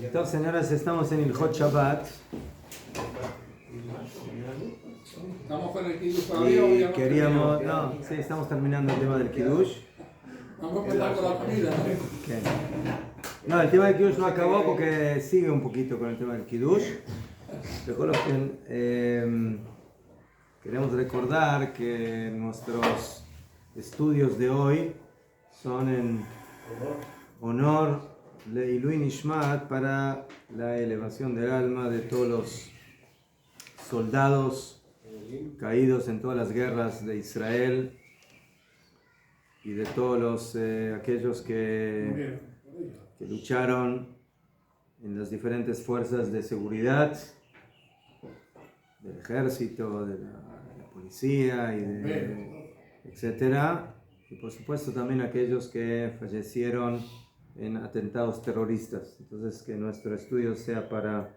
Entonces, señoras, estamos en el Hot Shabbat. ¿Estamos con el Kiddush todavía o ya queríamos, no, sí, estamos terminando el tema del Kiddush. Vamos a empezar con la comida. Okay. No, el tema del Kiddush no acabó porque sigue un poquito con el tema del Kiddush. Queremos recordar que nuestros estudios de hoy son en honor Leilui Nishmat, para la elevación del alma de todos los soldados caídos en todas las guerras de Israel y de todos aquellos que lucharon en las diferentes fuerzas de seguridad del ejército, de la policía etcétera, y por supuesto también aquellos que fallecieron en atentados terroristas. Entonces, que nuestro estudio sea para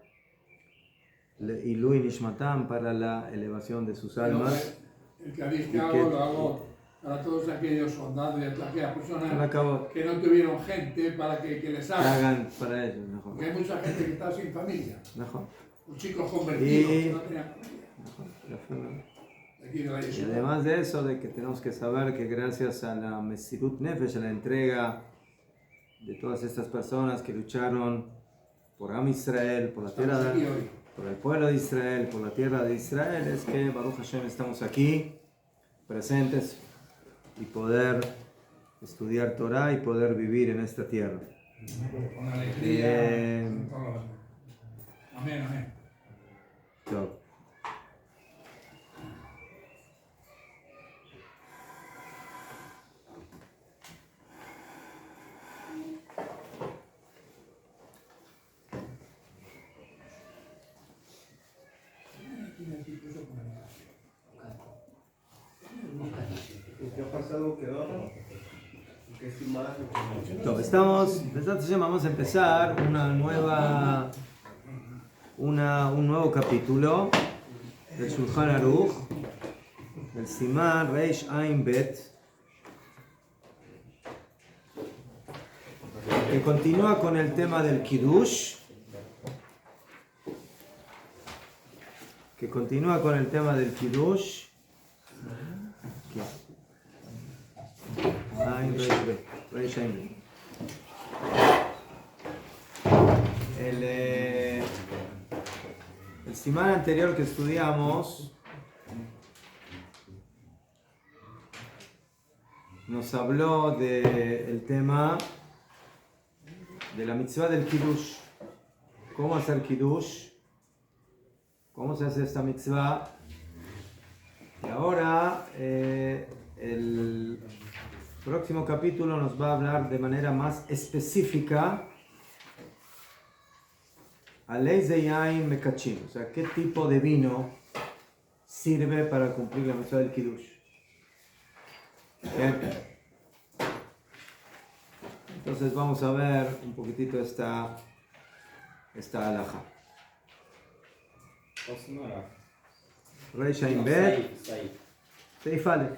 Ilui Nishmatam, para la elevación de sus almas. El Kiddush que hago lo hago para todos aquellos soldados y aquellas personas que no tuvieron gente para que les hagan para ellos. Mejor. Porque hay mucha gente que está sin familia. Mejor. Los chicos convertidos que no tenían familia. Y además de eso, de que tenemos que saber que gracias a la Mesirut Nefesh, a la entrega de todas estas personas que lucharon por Am Israel, por la tierra, por el pueblo de Israel, por la tierra de Israel, es que Baruch Hashem estamos aquí presentes y poder estudiar Torah y poder vivir en esta tierra. Con alegría. Amén, amén. Top. Vamos a empezar un nuevo capítulo del Shulchan Aruch, del Simán Reish Ain Bet, que continúa con el tema del Kiddush, Reish Ain Bet. El simán anterior que estudiamos nos habló del tema de la mitzvah del Kiddush. ¿Cómo hacer Kiddush? ¿Cómo se hace esta mitzvah? Y ahora el próximo capítulo nos va a hablar de manera más específica Alei Yain Mekachim, o sea, qué tipo de vino sirve para cumplir la mitzvah del Kiddush. Bien. Entonces vamos a ver un poquitito esta halajá. Reish Ain Bet, Seif Aleph.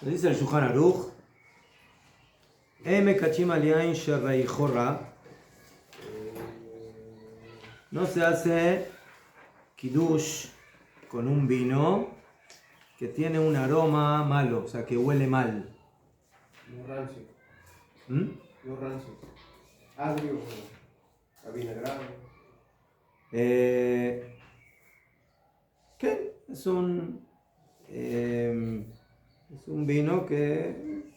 Dice el Shulchan Aruch: no se hace Kiddush con un vino que tiene un aroma malo, o sea, que huele mal. No rancio. No rancio. Agrio o avinagrado. ¿Qué? Es un vino que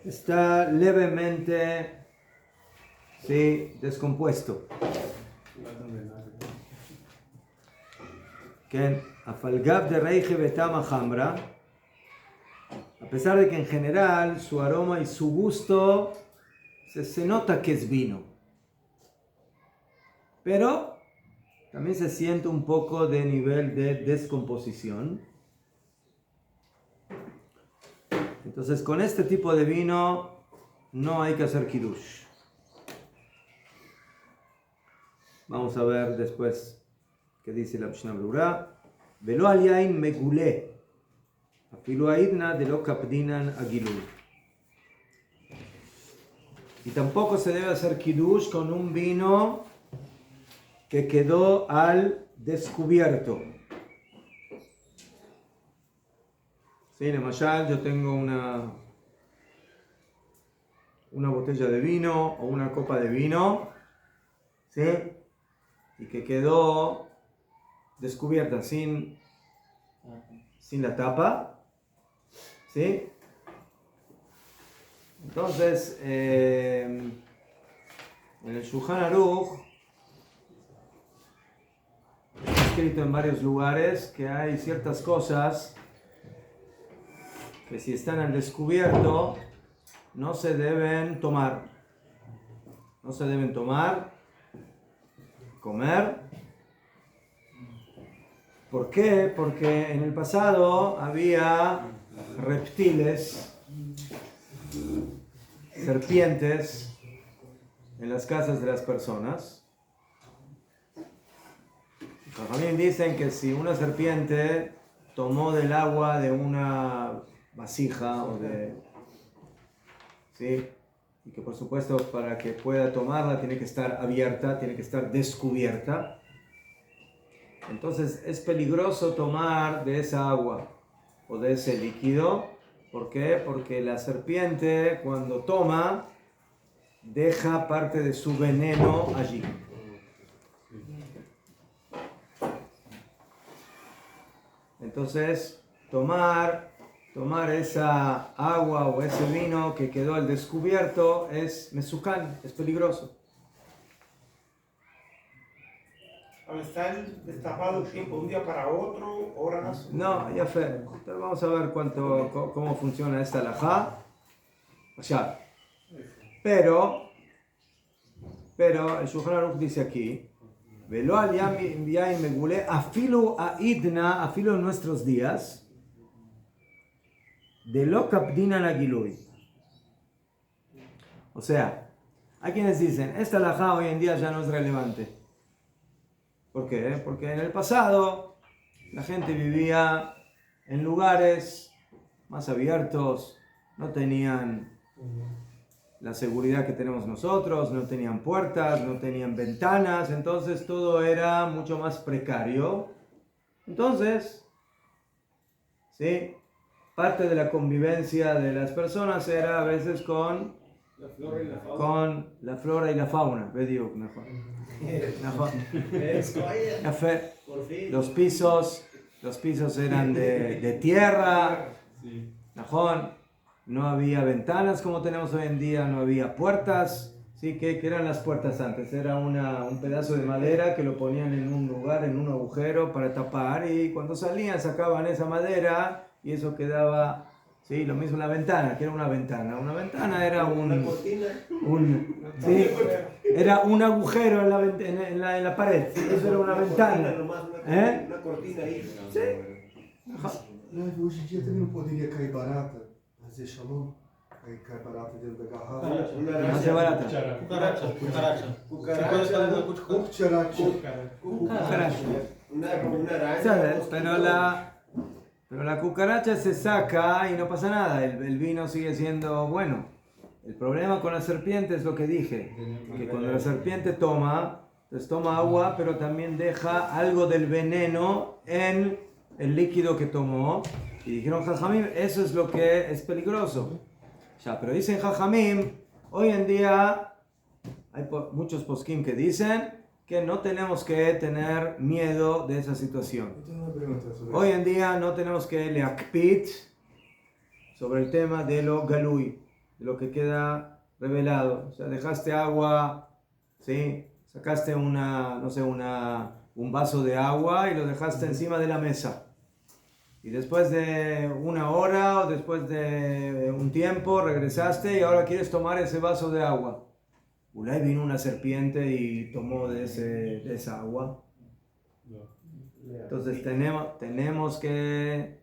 está levemente descompuesto. Que afalgab de reiche betama hamra, a pesar de que en general su aroma y su gusto se nota que es vino, pero también se siente un poco de nivel de descomposición. Entonces, con este tipo de vino no hay que hacer Kiddush. Vamos a ver después qué dice la Mishnah Berurá. Velo al yain megulé, אפילו העידנא דלא קפדינן הגילוי. Y tampoco se debe hacer kiddush con un vino que quedó al descubierto. Sí, en Mayal yo tengo una botella de vino o una copa de vino, ¿sí? Y que quedó descubierta sin la tapa, ¿sí? Entonces, en el Shulchan Aruch está escrito en varios lugares que hay ciertas cosas que si están al descubierto no se deben tomar. No se deben tomar, comer. ¿Por qué? Porque en el pasado había reptiles, serpientes en las casas de las personas. Los jajamim dicen que si una serpiente tomó del agua de una vasija o ¿sí? Y que por supuesto para que pueda tomarla tiene que estar abierta, tiene que estar descubierta. Entonces es peligroso tomar de esa agua o de ese líquido. ¿Por qué? Porque la serpiente cuando toma deja parte de su veneno allí. Entonces tomar esa agua o ese vino que quedó al descubierto es mesukán, es peligroso. Al estar destapado tiempo de un día para otro, horas. No, ya fe. Vamos a ver cómo funciona esta halajá. O sea, pero el Shulchan Aruch dice aquí, velo al yain megule afilu aidna, afilu en nuestros días, de lo kapdinan agilui. O sea, hay quienes dicen, esta halajá hoy en día ya no es relevante. ¿Por qué? Porque en el pasado la gente vivía en lugares más abiertos, no tenían la seguridad que tenemos nosotros, no tenían puertas, no tenían ventanas, entonces todo era mucho más precario. Entonces, ¿sí? Parte de la convivencia de las personas era a veces con la flora y la fauna. Mejor. Los pisos eran de tierra. No había ventanas como tenemos hoy en día, no había puertas. ¿Sí? ¿Qué eran las puertas antes? Era un pedazo de madera que lo ponían en un lugar, en un agujero para tapar, y cuando salían sacaban esa madera y eso quedaba, ¿sí? Lo mismo la ventana, que era una ventana. Una ventana era ¿sí? Era un agujero en la pared. Eso era una ventana. Una cortina ahí. Sí. Hoje em dia também não poderia cair barata, fazer shalom, aí cai barata dentro da garrafa. No hace barata. Pero la cucaracha se saca y no pasa nada, el vino sigue siendo bueno. El problema con la serpiente es lo que dije, que cuando la serpiente toma agua, pero también deja algo del veneno en el líquido que tomó. Y dijeron Jajamim, eso es lo que es peligroso. Ya, pero dicen Jajamim, hoy en día hay muchos poskim que dicen que no tenemos que tener miedo de esa situación. Hoy en día no tenemos que leakpit sobre el tema de lo galui, de lo que queda revelado. O sea, dejaste agua, ¿sí? Sacaste un vaso de agua y lo dejaste encima de la mesa. Y después de una hora o después de un tiempo regresaste y ahora quieres tomar ese vaso de agua. Ulay vino una serpiente y tomó de esa agua. Entonces tenemos que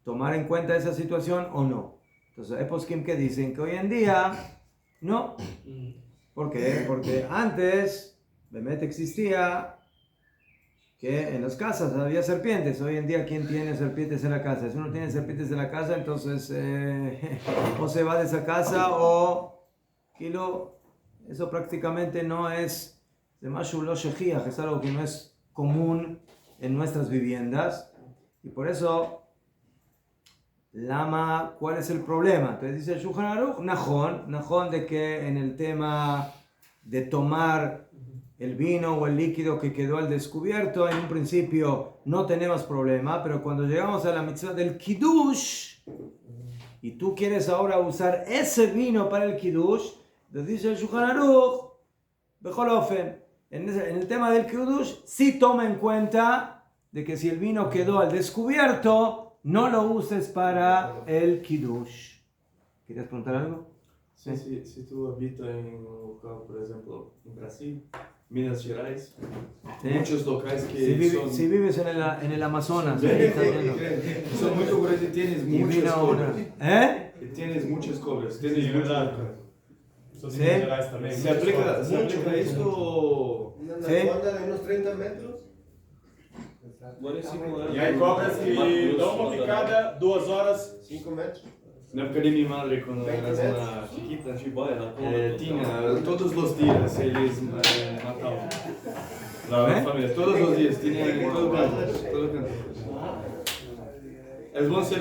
tomar en cuenta esa situación o no. Entonces hay poskim que dicen que hoy en día no. ¿Por qué? Porque antes Bemet existía que en las casas había serpientes. Hoy en día, ¿quién tiene serpientes en la casa? Si uno tiene serpientes en la casa, entonces o se va de esa casa o eso prácticamente no es de Mashu lo Shechia, que es algo que no es común en nuestras viviendas. Y por eso, Lama, ¿cuál es el problema? Entonces dice el Shulchan Aruch, Najón de que en el tema de tomar el vino o el líquido que quedó al descubierto, en un principio no tenemos problema, pero cuando llegamos a la mitzvah del Kiddush, y tú quieres ahora usar ese vino para el Kiddush, entonces dice el Shulchan Aruch, Bechol Ofen, en el tema del Kiddush, sí toma en cuenta de que si el vino quedó al descubierto, no lo uses para el Kiddush. ¿Querías preguntar algo? Sí, si tú habitas en un local, por ejemplo, en Brasil, Minas Gerais, muchos locales que si vives en el Amazonas, son muy pobres y tienes muchas cobras. Tienes muchas cobras. Tienes verdad. ¿Se aplica esto? Una anaconda de unos 30 metros. E aí cobras que dão uma picada 2 horas. 5 metros. Na época de mi madre, cuando era una chiquita, todos los días ellos mataban. La familia, todos los días, tienen todo campo. Es buen ser.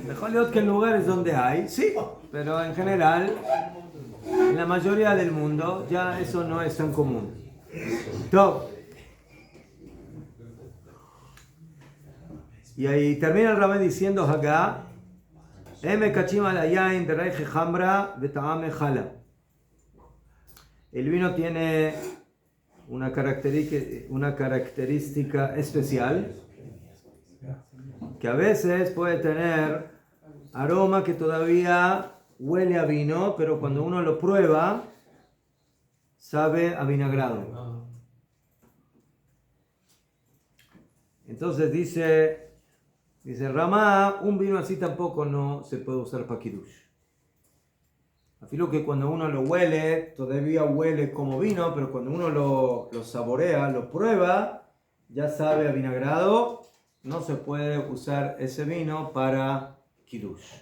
Mejor leer que en lugares donde hay, sí, pero en general, en la mayoría del mundo, ya eso no es tan común. Top. Y ahí termina el Rabbi diciendo acá, el vino tiene una característica especial, que a veces puede tener aroma que todavía huele a vino, pero cuando uno lo prueba, sabe a vinagrado. Entonces dice Ramá, un vino así tampoco no se puede usar para Kiddush. Afilo que cuando uno lo huele, todavía huele como vino, pero cuando uno lo saborea, lo prueba, ya sabe a vinagrado, no se puede usar ese vino para Kiddush.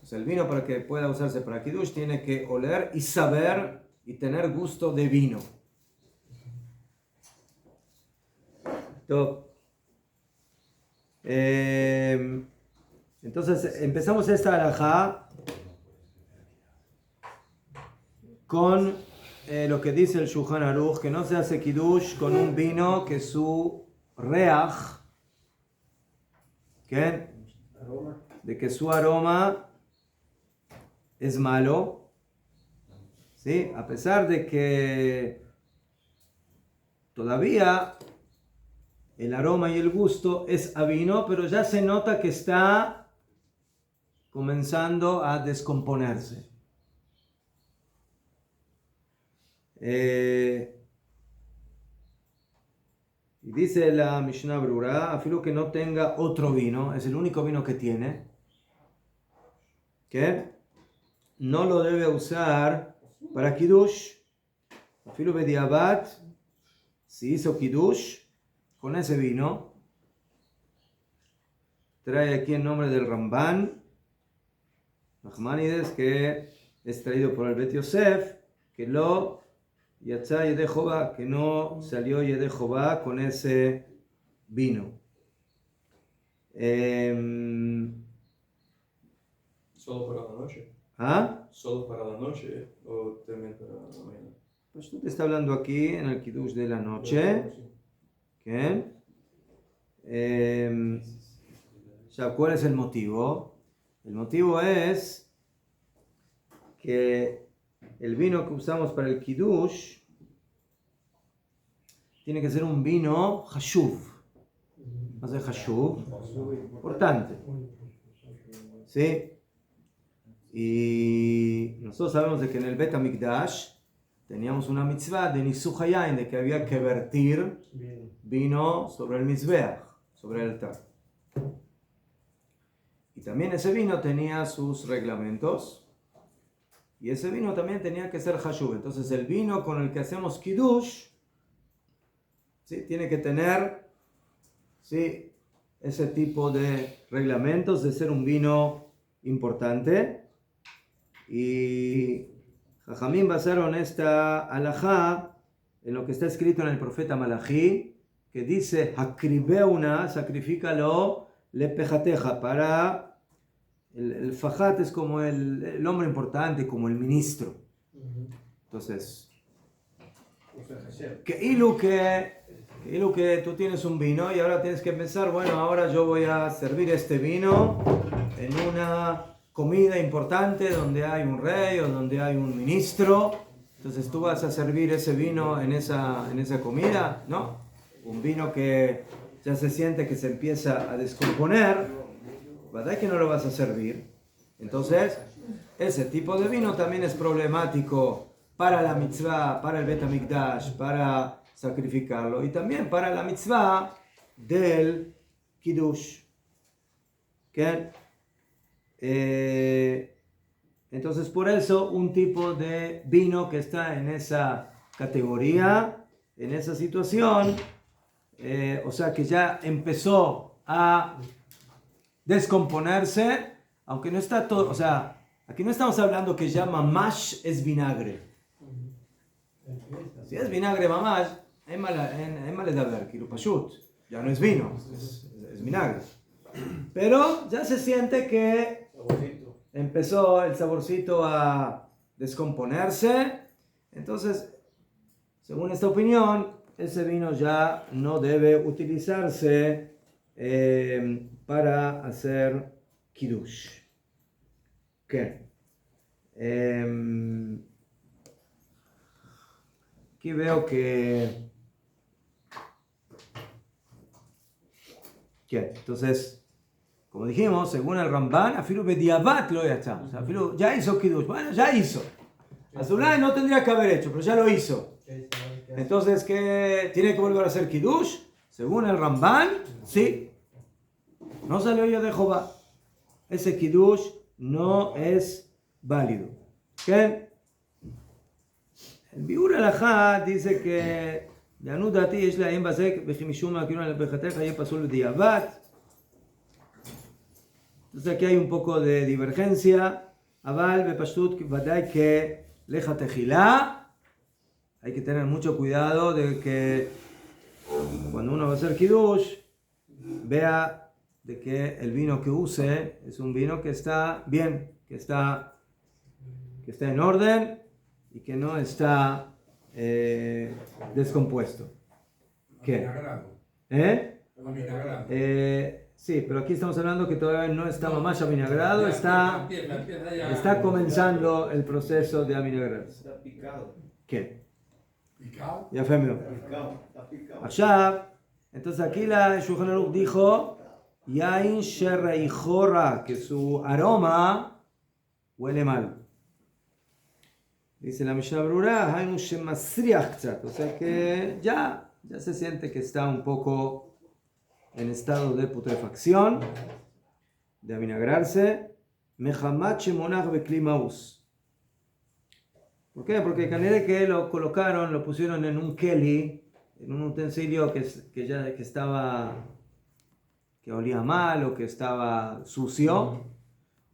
O sea, el vino para que pueda usarse para Kiddush tiene que oler y saber y tener gusto de vino. Entonces empezamos esta halajá con lo que dice el Shulchan Aruch, que no se hace Kiddush con un vino que su reaj, ¿qué? De que su aroma es malo, ¿sí? A pesar de que todavía el aroma y el gusto es a vino, pero ya se nota que está comenzando a descomponerse. Y dice la Mishnah Brura, afilo que no tenga otro vino, es el único vino que tiene, que no lo debe usar para Kiddush. Afilo bediabat, si hizo Kiddush con ese vino, trae aquí el nombre del Ramban Nachmanides, que es traído por el Bet Yosef, que lo Yatzá Yedejová, que no salió Yedejová con ese vino. ¿Solo para la noche? ¿Ah? ¿Solo para la noche o también para la mañana? Pues tú te está hablando aquí en el Kiddush de la noche. ¿Qué? ¿Cuál es el motivo? El motivo es que el vino que usamos para el Kiddush tiene que ser un vino Hashuv. ¿No es Hashuv? Importante. ¿Sí? Y nosotros sabemos de que en el Bet HaMikdash teníamos una mitzvah de Nisuch Hayain, de que había que vertir vino sobre el Mizbeach, sobre el altar. Y también ese vino tenía sus reglamentos. Y ese vino también tenía que ser Hashuv. Entonces el vino con el que hacemos Kiddush ¿sí? Tiene que tener, ¿sí?, ese tipo de reglamentos de ser un vino importante. Y Jajamín basaron esta alajá en lo que está escrito en el profeta Malají, que dice, Hakribeuna, sacrifícalo, lepejateja, para el fajat es como el hombre importante, como el ministro. Entonces, que tú tienes un vino y ahora tienes que pensar, bueno, ahora yo voy a servir este vino en una comida importante donde hay un rey o donde hay un ministro. Entonces tú vas a servir ese vino en esa comida, ¿no? Un vino que ya se siente que se empieza a descomponer, ¿verdad que no lo vas a servir? Entonces, ese tipo de vino también es problemático para la mitzvah, para el Bet HaMikdash, para sacrificarlo, y también para la mitzvah del Kiddush. ¿Okay? Entonces, por eso, un tipo de vino que está en esa categoría, en esa situación, o sea que ya empezó a descomponerse, aunque no está todo, o sea, aquí no estamos hablando que ya mamash es vinagre. Si es vinagre mamash, es mal de ver, ya no es vino, es vinagre. Pero ya se siente que empezó el saborcito a descomponerse. Entonces, según esta opinión, ese vino ya no debe utilizarse para hacer kiddush. ¿Qué? Aquí veo que... ¿Qué? Entonces, como dijimos, según el Ramban, afilu bediabat lo yacham. O sea, afilu ya hizo kiddush. Bueno, ya hizo. Azulay no tendría que haber hecho, pero ya lo hizo. Entonces, ¿qué? ¿Tiene que volver a hacer kiddush? Según el Ramban, sí. No salió yo de Jehová. Ese kiddush no es válido. ¿Qué? El Biur Alajá dice que Yanudati es la embasek bejimishuma que una lepejateja y pasó el diabat. Entonces aquí hay un poco de divergencia. Aval bepashtut vadai que leja tejilá. Hay que tener mucho cuidado de que cuando uno va a hacer kiddush vea de que el vino que use es un vino que está bien, que está en orden y que no está descompuesto. ¿Qué? Sí, pero aquí estamos hablando que todavía no está mamás avinagrado, está comenzando el proceso de avinagrarse. Está picado. ¿Qué? ¿Picado? Ya fue mío. Allá, entonces aquí la Shulchan Aruch dijo Yain Sherreijora, que su aroma huele mal. Dice la Mishnah Brura, Hainu Shemasriach Ktzat, o sea que ya se siente que está un poco en estado de putrefacción, de avinagrarse. Mehamat Shemonach Beklimaus. ¿Por qué? Porque canere que lo colocaron, lo pusieron en un keli, en un utensilio que olía mal o que estaba sucio,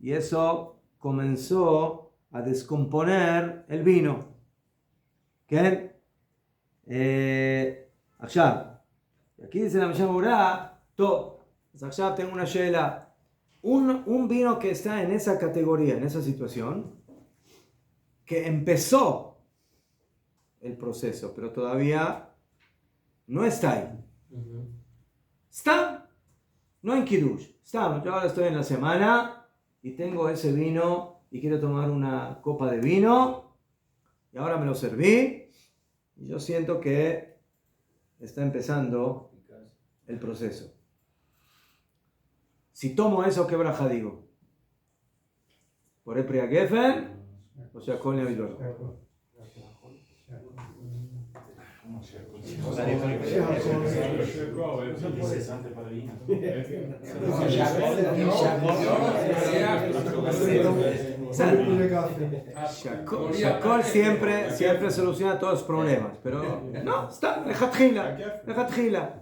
y eso comenzó a descomponer el vino. ¿Qué? Aquí dice la Mishnah Berurah, עכשיו tengo una shela. Un vino que está en esa categoría, en esa situación, que empezó el proceso, pero todavía no está ahí. Está, no en Kiddush. Está, yo ahora estoy en la semana y tengo ese vino y quiero tomar una copa de vino y ahora me lo serví y yo siento que está empezando el proceso. Si tomo eso, ¿qué braja digo? ¿Por el Priagefen? O sea, con el Avidor. Shakol siempre soluciona todos los problemas, pero no, está, lejatjila.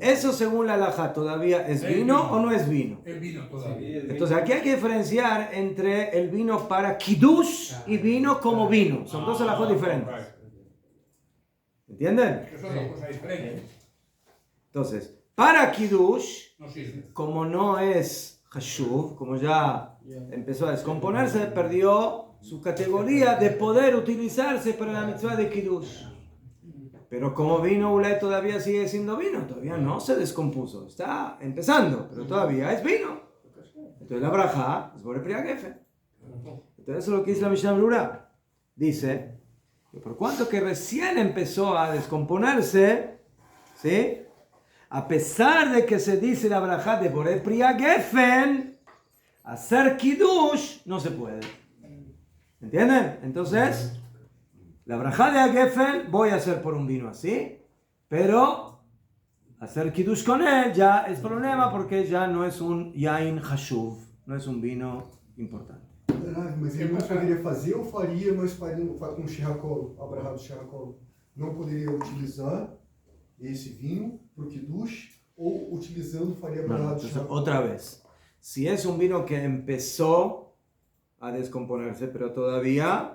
Eso según la halajá, ¿todavía es vino o no es vino? Es vino todavía. Entonces aquí hay que diferenciar entre el vino para kiddush y vino como vino. Son dos halajot diferentes. ¿Entienden? Que son dos cosas diferentes. Entonces, para kiddush, No sirve. como no es hashuv, como ya empezó a descomponerse, perdió su categoría de poder utilizarse para la mitzvah de kiddush. Pero como vino ulay todavía sigue siendo vino, todavía no se descompuso, está empezando, pero todavía es vino. Entonces la braja es por Priya Geffen. Entonces eso es lo que dice la Mishnah Berurah. Dice que por cuanto que recién empezó a descomponerse, ¿sí? A pesar de que se dice la braja de Borei Priya Geffen, hacer kiddush no se puede. ¿Entienden? Entonces, la braja de Geffen voy a hacer por un vino así, pero hacer kiddush con él ya es problema porque ya no es un yain hashuv, no es un vino importante. Mas ele não poderia fazer ou faria, mas faria com shiracolo, a braha do shiracolo. Não poderia utilizar esse vinho para o kiddush ou utilizando faria a braha do shiracolo. Otra vez, si es un vino que empezó a descomponerse, pero todavía...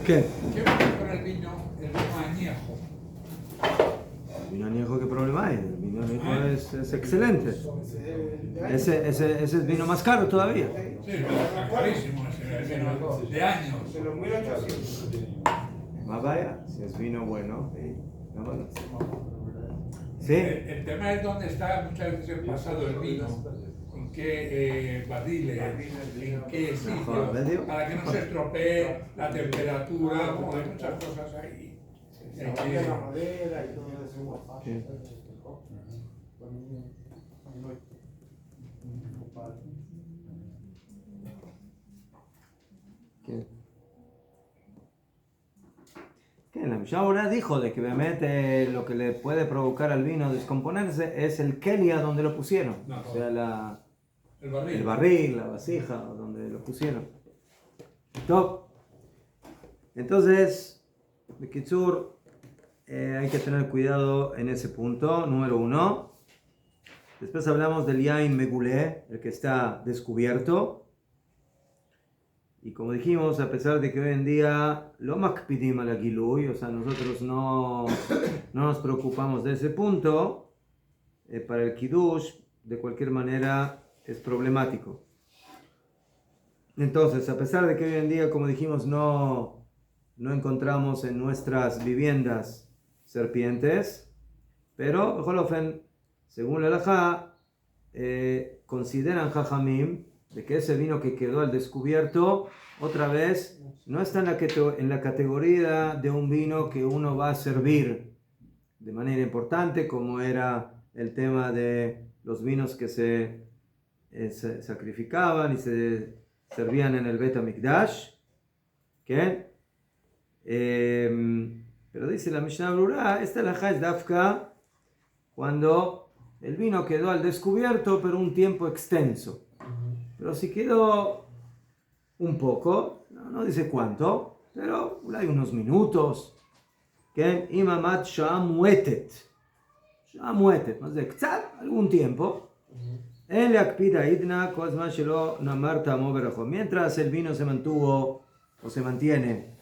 ¿Qué? ¿Qué pasa con el vino añejo? El vino añejo, ¿qué problema hay? El vino añejo es excelente. Ese es el vino más caro todavía. Sí, es carísimo ese vino de años. De los 1800. Más vaya, si es vino bueno, vámonos. Sí. El tema es dónde está muchas veces el pasado del vino, en qué barriles, en qué sitios, para que no se estropee la temperatura, porque hay muchas cosas ahí. La madera y todo eso. Sí. La Mishnah ahora dijo de que obviamente lo que le puede provocar al vino descomponerse es el kelia donde lo pusieron, No, o sea el barril, la vasija donde lo pusieron. Entonces, Bekitsur, hay que tener cuidado en ese punto, número 1. Después hablamos del yain megulé, el que está descubierto. Y como dijimos, a pesar de que hoy en día lo makpidim al gilui, o sea, nosotros no nos preocupamos de ese punto, para el kiddush, de cualquier manera, es problemático. Entonces, a pesar de que hoy en día, como dijimos, no encontramos en nuestras viviendas serpientes, pero, según la halajá, consideran jajamim de que ese vino que quedó al descubierto, otra vez, no está en la categoría de un vino que uno va a servir de manera importante, como era el tema de los vinos que se sacrificaban y se servían en el Bet HaMikdash. ¿Qué? Pero dice la Mishnah Brura, esta halajá es dafka cuando el vino quedó al descubierto, pero un tiempo extenso. Pero si quedó un poco, no dice cuánto, pero hay unos minutos. ¿Qué? Imamat shah muetet, más de algún tiempo. Mientras el vino se mantuvo o se mantiene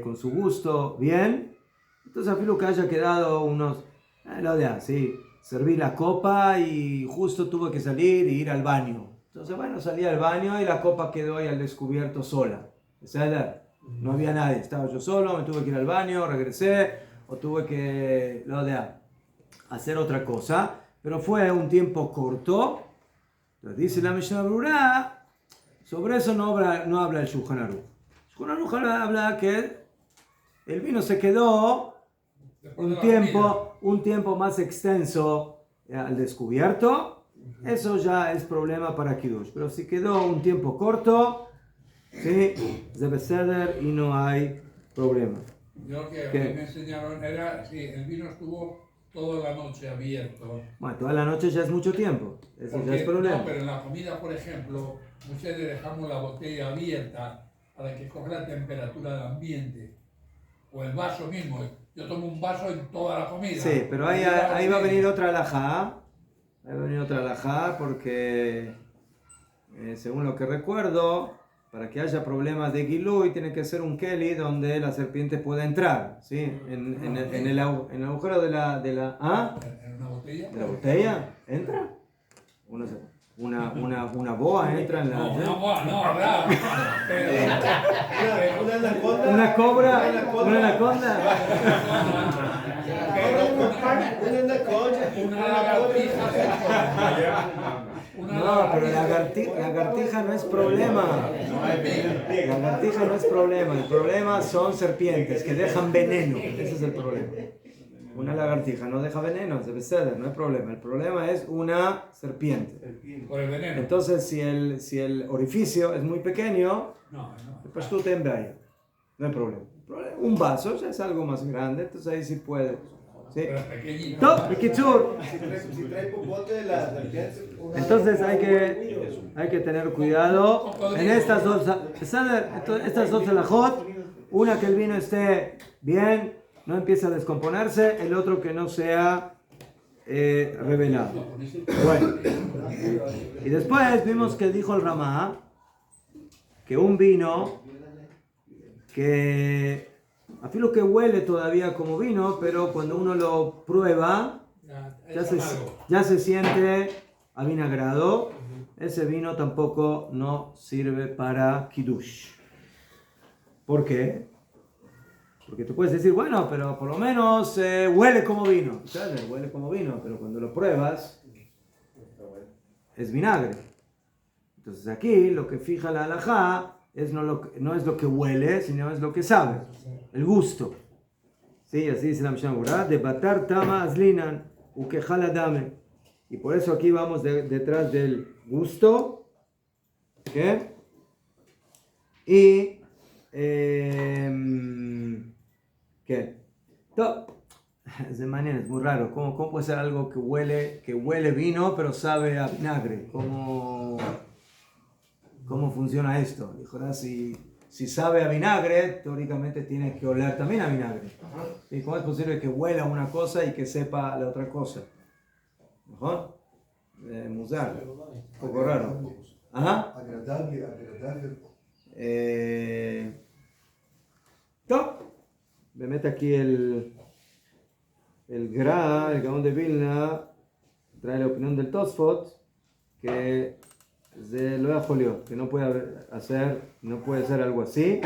con su gusto bien, entonces afilo que haya quedado unos, sí, serví la copa y justo tuve que salir e ir al baño. Entonces, bueno, salí al baño y la copa quedó ahí al descubierto sola. No había nadie, estaba yo solo, me tuve que ir al baño, regresé, o tuve que hacer otra cosa, pero fue un tiempo corto. Entonces dice la Mishnah Brura, sobre eso no habla el Shulchan Aruch. El Shulchan Aruch habla que el vino se quedó un tiempo más extenso al descubierto. Eso ya es problema para Kiddush. Pero si quedó un tiempo corto, sí, es de beseder y no hay problema. Yo lo que me enseñaron era, sí, el vino estuvo toda la noche abierto. Bueno, toda la noche ya es mucho tiempo. Eso ya es problema. No, pero en la comida, por ejemplo, muchas veces dejamos la botella abierta para que coja la temperatura del ambiente. O el vaso mismo. Yo tomo un vaso en toda la comida. Sí, pero ahí va a venir otra halajá. Va a venir otra halajá porque, según lo que recuerdo, para que haya problemas de Gilui, tiene que ser un keli donde la serpiente pueda entrar, ¿sí? En el agujero de la ¿En una botella? ¿De la botella? ¿Entra? Una boa entra en la... No, una boa, no, ¿verdad? Una anaconda. ¿Una cobra? ¿Una anaconda? Una lagartija. No, pero la lagartija no es problema. La lagartija no es problema. El problema son serpientes que dejan veneno. Ese es el problema. Una lagartija no deja veneno, debe ser, no hay problema. El problema es una serpiente. Por el veneno. Entonces, si el orificio es muy pequeño, pues tú te embrayas. No hay problema. Un vaso ya es algo más grande, entonces ahí sí puede. ¿Sí? Pero es pequeñito. ¡Top! ¡Rikichur! Si trae popote de la serpiente. Entonces hay que tener cuidado en estas dos halajot. Una, que el vino esté bien, no empiece a descomponerse. El otro, que no sea revelado. Bueno, y después vimos que dijo el Ramá que un vino que afilo que huele todavía como vino, pero cuando uno lo prueba ya se siente avinagrado, ese vino tampoco no sirve para Kiddush. ¿Por qué? Porque tú puedes decir, bueno, pero por lo menos huele como vino. ¿Sabes? Huele como vino, pero cuando lo pruebas es vinagre. Entonces aquí lo que fija la halajá no es lo que huele, sino es lo que sabe, el gusto. Sí, así dice la Mishnah Berurah, de batar tama azlinan ukejala dame. Y por eso aquí vamos detrás del gusto. ¿Qué? Y ¿qué? De manera es muy raro. ¿Cómo puede ser algo que huele vino pero sabe a vinagre? ¿Cómo funciona esto? Dijo, si sabe a vinagre, teóricamente tiene que oler también a vinagre. ¿Y cómo es posible que huela una cosa y que sepa la otra cosa? ¿Mejor? Musar. Un poco raro. Ajá. Agradável Me mete aquí el Gra, el Gaón de Vilna, trae la opinión del Tosfot, que que no puede ser algo así.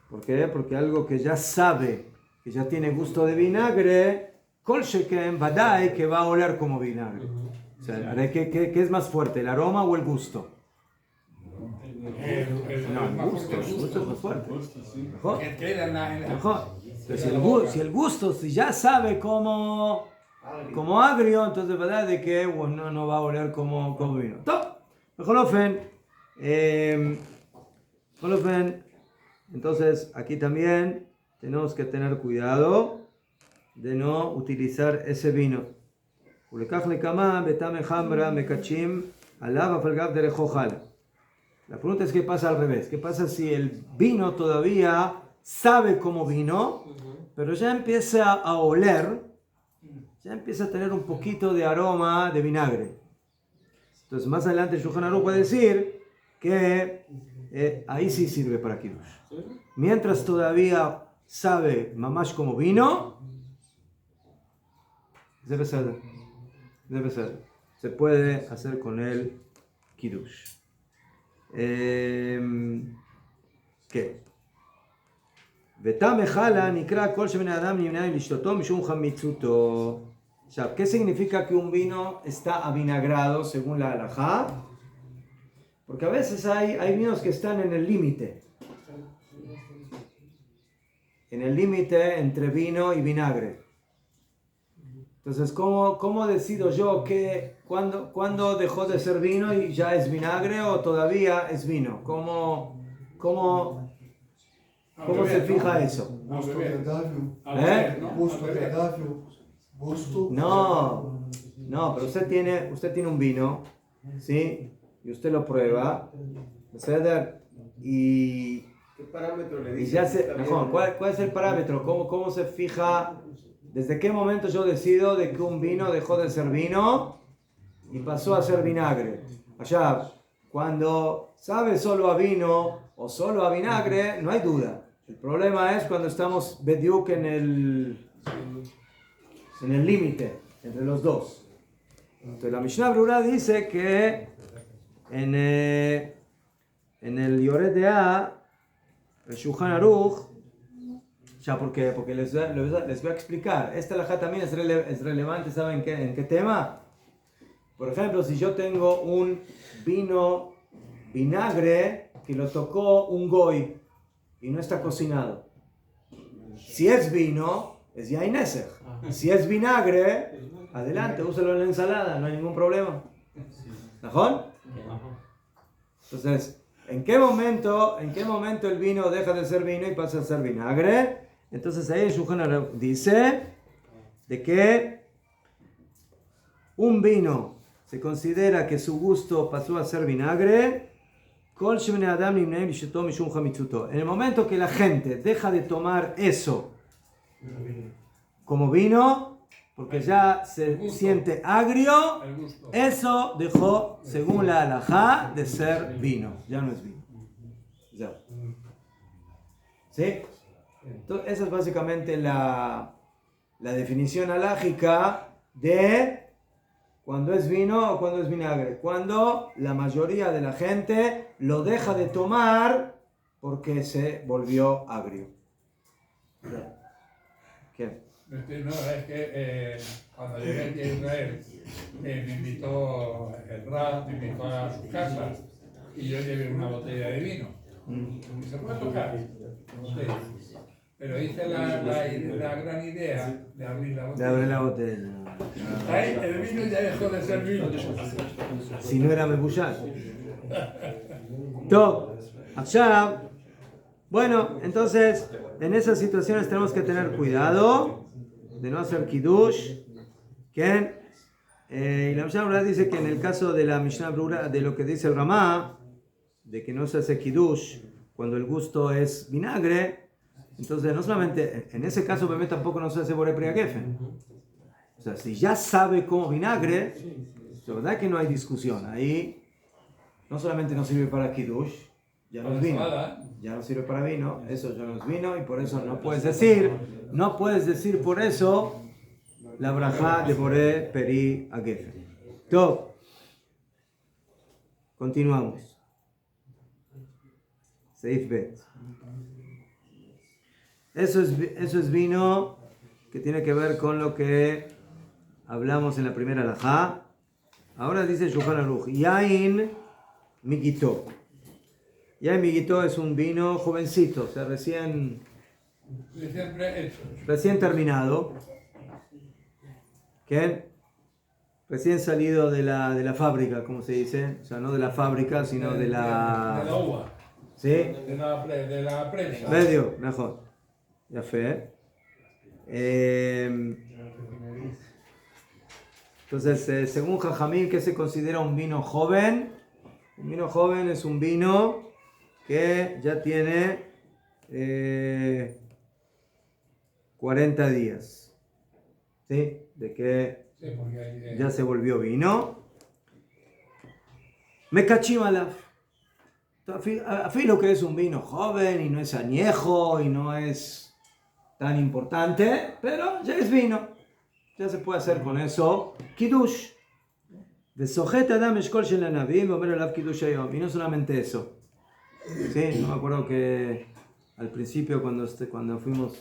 ¿Por qué? Porque algo que ya sabe, que ya tiene gusto de vinagre, Kol Sheken Badai, que va a oler como vinagre. O sea, ¿qué es más fuerte, el aroma o el gusto? El gusto es más fuerte. Mejor. Mejor. Entonces, si el gusto, si ya sabe como agrio, entonces verdad de que no va a oler como vino. Mejor entonces aquí también tenemos que tener cuidado de no utilizar ese vino. La pregunta es qué pasa al revés. ¿Qué pasa si el vino todavía sabe como vino, pero ya empieza a oler, ya empieza a tener un poquito de aroma de vinagre? Entonces más adelante el Shulchan Aruch va a decir que ahí sí sirve para Kiddush. Mientras todavía sabe mamash como vino, debe ser. Se puede hacer con el Kiddush. ¿Qué? ¿Qué significa que un vino está avinagrado según la halajá? Porque a veces hay vinos que están en el límite. En el límite entre vino y vinagre. Entonces, ¿cómo decido yo cuándo dejó de ser vino y ya es vinagre o todavía es vino? ¿Cómo se fija eso? Gosto agradável. Gosto agradável. Gosto. No, pero usted tiene un vino, ¿sí? Y usted lo prueba, y ¿Qué parámetro le y dice? ya ¿cuál es el parámetro? ¿Cómo se fija? ¿Desde qué momento yo decido de que un vino dejó de ser vino y pasó a ser vinagre? Allá, cuando sabe solo a vino o solo a vinagre, no hay duda. El problema es cuando estamos bediuk en el límite entre los dos. Entonces la Mishnah Brura dice que en el Yored Deah, el Shulchan Aruch, ya porque les voy a explicar. Esta halajá también es relevante, ¿saben en qué tema? Por ejemplo, si yo tengo un vino vinagre que lo tocó un goy y no está cocinado. Si es vino, es yain neser. Si es vinagre, adelante, úsalo en la ensalada, no hay ningún problema. ¿Najón? Entonces, ¿en qué momento el vino deja de ser vino y pasa a ser vinagre? Entonces ahí el Shulchan Aruch dice de que un vino se considera que su gusto pasó a ser vinagre en el momento que la gente deja de tomar eso como vino, porque ya se siente agrio, eso dejó, según la halajá, de ser vino. Ya no es vino. Ya. ¿Sí? Entonces, esa es básicamente la definición halájica de cuando es vino o cuando es vinagre. Cuando la mayoría de la gente lo deja de tomar porque se volvió agrio. ¿Qué? No, es que cuando llegué aquí a Israel me invitó el Rab, me invitó a su casa y yo llevé una botella de vino. ¿Y se puede tocar? Sí. Pero hice la gran idea de abrir la botella. De abrir la botella. Ahí el vino ya dejó de ser vino. Si no era mebuyat. Top. Bueno, entonces en esas situaciones tenemos que tener cuidado de no hacer kiddush. Y la Mishnah Brura dice que en el caso de la Mishnah Brura, de lo que dice el Ramá, de que no se hace kiddush cuando el gusto es vinagre, entonces no solamente, en ese caso tampoco no se hace boré priagefen. O sea, si ya sabe como vinagre, la verdad que no hay discusión. Ahí no solamente no sirve para kiddush, ya no es vino. Ya no sirve para vino, eso ya no es vino y por eso no puedes decir por eso la brajá de Boré Peri Agefen. Top. Continuamos. Seif Bet. Eso es vino que tiene que ver con lo que hablamos en la primera alajá. Ahora dice Shulchan Aruch, Yain Migito. Yain Migito es un vino jovencito, o sea, recién terminado. ¿Qué? Recién salido de la fábrica, como se dice. O sea, no de la fábrica, sino de la uva. ¿Sí? De la prensa. Medio, mejor. Ya fe. Entonces, según Jajamín, ¿qué se considera un vino joven? Un vino joven es un vino que ya tiene 40 días. ¿Sí? De que ya se volvió vino. Me cachimalaf. Afilo que es un vino joven y no es añejo y no es tan importante, pero ya es vino. Ya se puede hacer con eso Kiddush. Y no solamente eso. Sí, no me acuerdo que al principio cuando estuvimos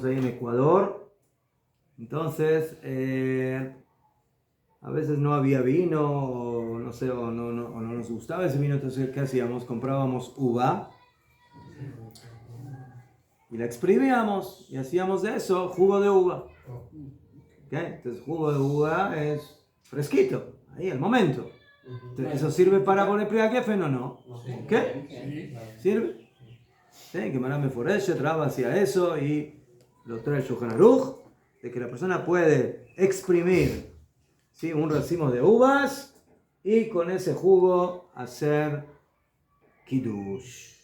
ahí en Ecuador, entonces a veces no había vino, o no sé, o no nos gustaba ese vino, entonces ¿qué hacíamos? Comprábamos uva y la exprimíamos y hacíamos de eso jugo de uva. ¿Okay? Entonces jugo de uva es fresquito, ahí al momento. Entonces, ¿eso sirve para poner Pri Agefen o no? ¿Qué? ¿Sirve? Sí, que Marame Foreshe traba hacia eso y lo trae el Shulchan Aruch, de que la persona puede exprimir, ¿sí?, un racimo de uvas y con ese jugo hacer Kiddush.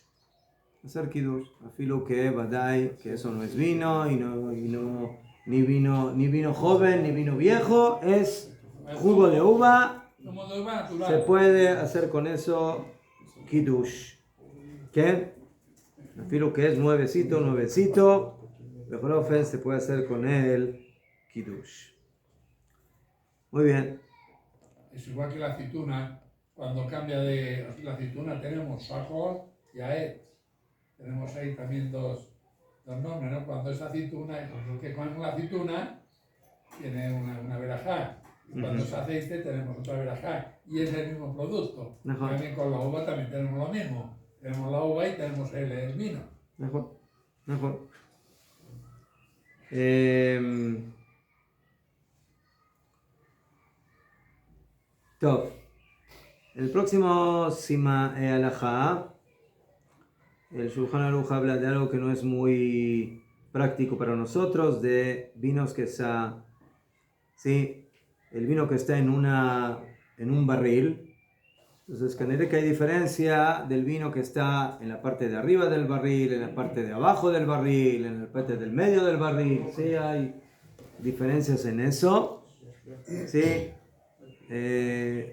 Hacer Kiddush. Afilo que Badai, que eso no es vino, ni vino joven, ni vino viejo, es jugo de uva. Se puede hacer con eso Kiddush. ¿Qué? Afilo que es nuevecito, mejor ofen se puede hacer con él Kiddush. Muy bien. Es igual que la aceituna, cuando cambia de la aceituna tenemos Sajor y Aet. Tenemos ahí también dos nombres, ¿no? Cuando es aceituna, que con la aceituna tiene una verajá. Y cuando es aceite tenemos otra verajá. Y es el mismo producto. También con la uva también tenemos lo mismo. Tenemos la uva y tenemos el vino. Mejor. Top. El próximo Sima Alajá, el Shulchan Aruch habla de algo que no es muy práctico para nosotros, de vinos que está, ¿sí?, el vino que está en un barril. Entonces, que hay diferencia del vino que está en la parte de arriba del barril, en la parte de abajo del barril, en la parte del medio del barril. Sí, hay diferencias en eso. Sí.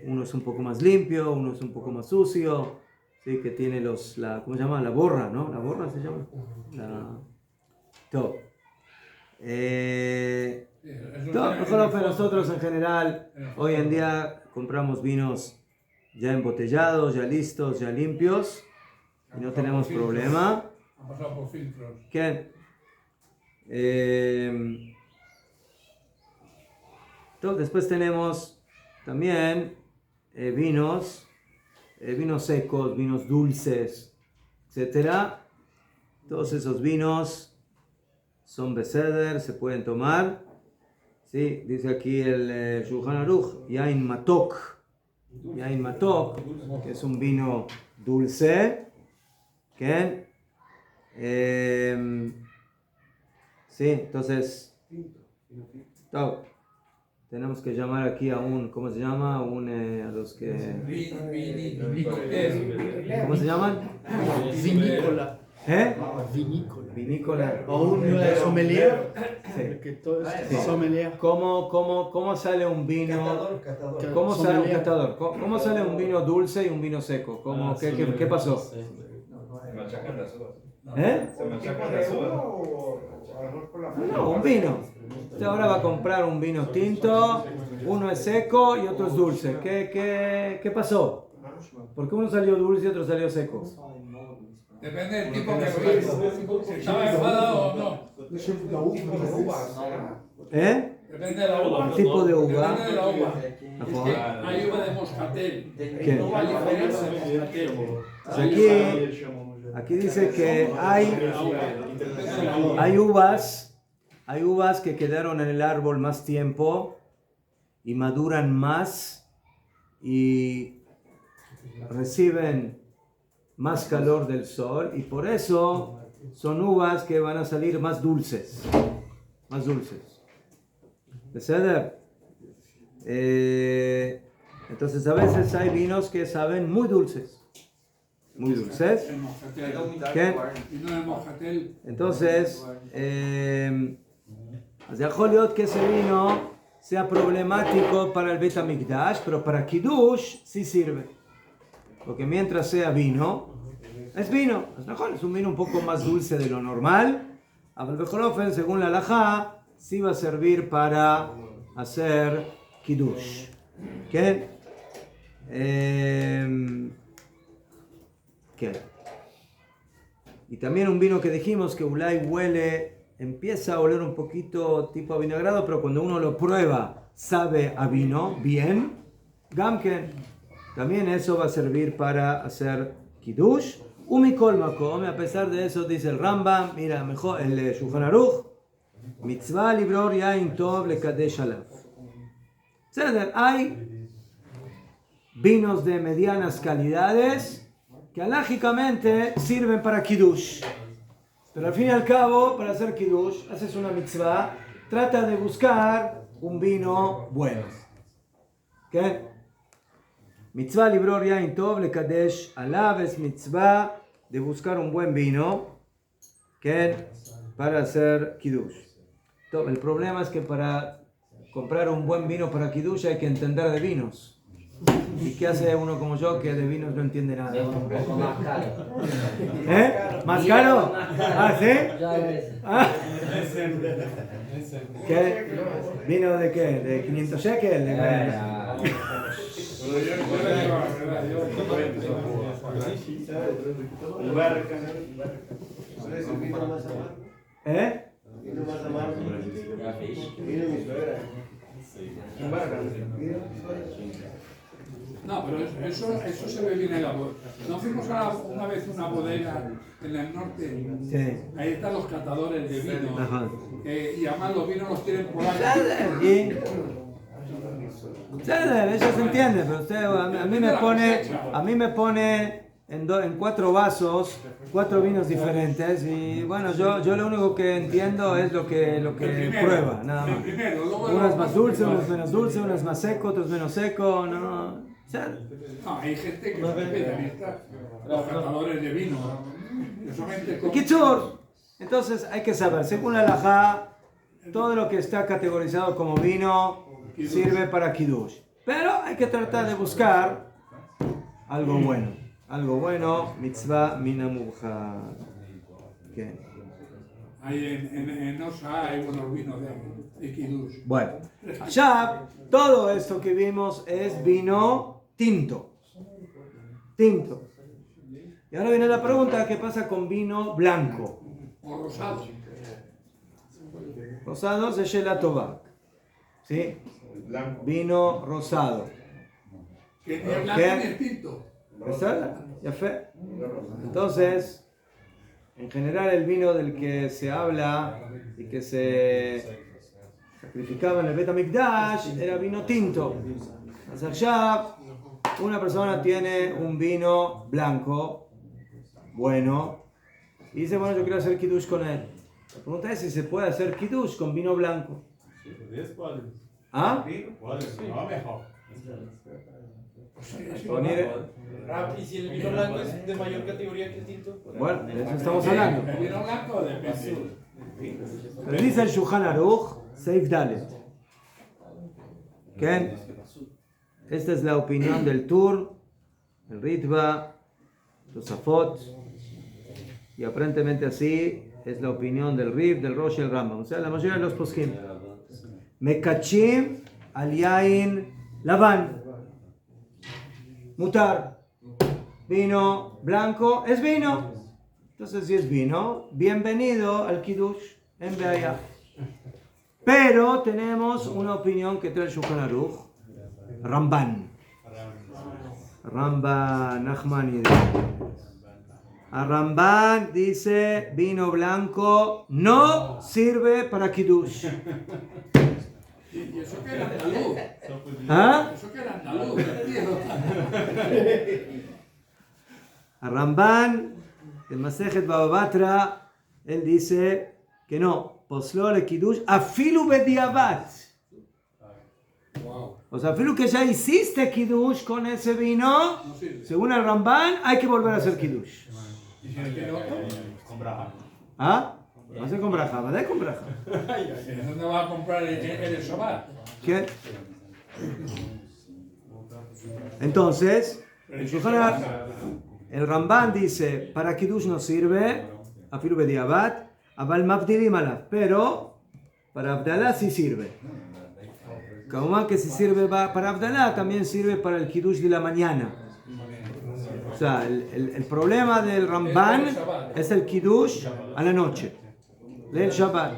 Uno es un poco más limpio, uno es un poco más sucio. Sí, que tiene ¿cómo se llama? La borra, ¿no? La borra se llama. Top. Nosotros en general, hoy en día compramos vinos ya embotellados, ya listos, ya limpios, y no tenemos problema. Han pasado por filtros. ¿Qué? Después tenemos también vinos secos, vinos dulces, etc. Todos esos vinos son beseder, se pueden tomar. Sí, dice aquí el Shulchan Aruch, Yain Matok, que es un vino dulce. ¿Qué? Sí, entonces tenemos que llamar aquí a ¿cómo se llama? A los que... ¿Cómo se llaman? ¿Eh? Vinícola. Vinícola. O un sommelier. Sí. Que todo es Sí. sommelier. ¿Cómo sale un vino? Catador. ¿Cómo sale un Sommelier. catador? ¿Cómo sale un vino dulce y un vino seco? ¿Qué pasó? Se machacan las uvas. ¿Eh? Se machacan ¿Tipo de las uva uvas. o a lo mejor por la No, un vino. Usted ahora va a comprar un vino tinto, uno es seco y otro es dulce. ¿Qué pasó? ¿Por qué uno salió dulce y otro salió seco? Depende del tipo que lo si estaba enfadado o no. O tipo da uva, ¿Eh? Depende de la uva. El tipo de uva. Depende de la uva. Es que hay uva de moscatel. ¿Qué? Hay diferencia de moscatel. Pues aquí dice que hay uvas que quedaron en el árbol más tiempo y maduran más y reciben más calor del sol y por eso son uvas que van a salir más dulces. Más dulces. ¿Ceder? Entonces a veces hay vinos que saben muy dulces. Muy dulces. El moscatel. ¿Qué? Vino de moscatel. Entonces, יכול להיות que ese vino sea problemático para el Bet HaMikdash, pero para Kiddush sí sirve. Porque mientras sea vino, es vino. Es un vino un poco más dulce de lo normal. Abel Becholofen, según la halajá, sí va a servir para hacer Kiddush. ¿Qué? ¿Qué? Y también un vino que dijimos que Ulay empieza a oler un poquito tipo a vinagrado, pero cuando uno lo prueba sabe a vino, bien. Gamken, también eso va a servir para hacer Kiddush. Umikol makom, a pesar de eso dice el Rambam, mira, mejor el Shulchan Aruch, mitzvah libror yain tov lekadesh alav. Hay vinos de medianas calidades que alágicamente sirven para Kiddush. Pero al fin y al cabo, para hacer Kiddush, haces una mitzvah, trata de buscar un vino bueno. ¿Qué? Mitzvah libror yain tov lekadesh alav es mitzvah de buscar un buen vino, ¿qué? Para hacer Kiddush. El problema es que para comprar un buen vino para Kiddush hay que entender de vinos. ¿Y qué hace uno como yo que de vinos no entiende nada? Un poco más caro. ¿Eh? ¿Más caro? ¿Ah, sí? ¿Ah? ¿Qué? ¿Vino de qué? ¿De 500 shekel? ¿Eh? Vino más amargo. Vino mi suegra. No, pero eso se ve bien en la bodega. ¿No fuimos una vez a una bodega en el norte? Sí. Ahí están los catadores de vino. Ajá. Y además los vinos los tienen por ahí. Eso se entiende, pero usted a mí me pone en 4 vasos, 4 vinos diferentes y bueno, yo lo único que entiendo es lo que prueba, nada más. Uno es más dulce, uno es menos dulce, uno es más seco, otro es menos seco, no. No, hay gente que es especialista, los catadores de vino. Kitzur. Entonces hay que saber, según la halajá, todo lo que está categorizado como vino sirve para Kiddush. Pero hay que tratar de buscar algo bueno. Algo bueno, mitzvah minamubha. ¿Qué? Hay en Osa hay buenos vinos de Kiddush. Bueno, ya todo esto que vimos es vino tinto. Tinto. Y ahora viene la pregunta, ¿qué pasa con vino blanco? O rosado. Rosado se Shela Tová. ¿Sí? Vino rosado. Que ni el blanco ni el tinto. ¿Ya fe? Entonces, en general el vino del que se habla y que se sacrificaba en el Bet HaMikdash era vino tinto. Entonces ya una persona tiene un vino blanco, bueno, y dice, bueno, yo quiero hacer Kiddush con él. La pregunta es si se puede hacer Kiddush con vino blanco. ¿Ah? ¿Y si el vino blanco es de mayor categoría que el tinto? Bueno, de eso estamos hablando. ¿El vino blanco depende? Pero dice el Shulchan Aruch, Seif Dalet. ¿Qué? Esta es la opinión del Tur, el Ritva, los Afot, y aparentemente así es la opinión del Rib, del Rosh y el Rambam. O sea, la mayoría de los poskim. Mekachim al yain lavan. Mutar. Vino blanco es vino. Entonces, si es vino, bienvenido al Kiddush en Beaya. Pero tenemos una opinión que trae el Shulchan Aruch, Ramban. Ramban Nachmani. A Ramban dice: vino blanco no sirve para Kiddush. ¿Y eso que era andaluz? ¿Ah? Eso que era andaluz, tío. A Ramban, el Masejet Baba Batra, él dice que no, posló el Kiddush afilu bediabat. O sea, afilu que ya hiciste Kiddush con ese vino, según el Ramban, hay que volver a hacer Kiddush. ¿Y si no tiene otro? ¿Ah? No se con braja, ¿vale? Con braja. ¿Dónde vas a comprar el Shabbat? ¿Qué? Entonces, el Ramban dice, para Kiddush no sirve, afilu bediabat, aval mabdilim alav, pero para Abdalá sí sirve. Como que si sirve para Abdalá, también sirve para el Kiddush de la mañana. O sea, el problema del Ramban es el Kiddush a la noche, del Shabbat.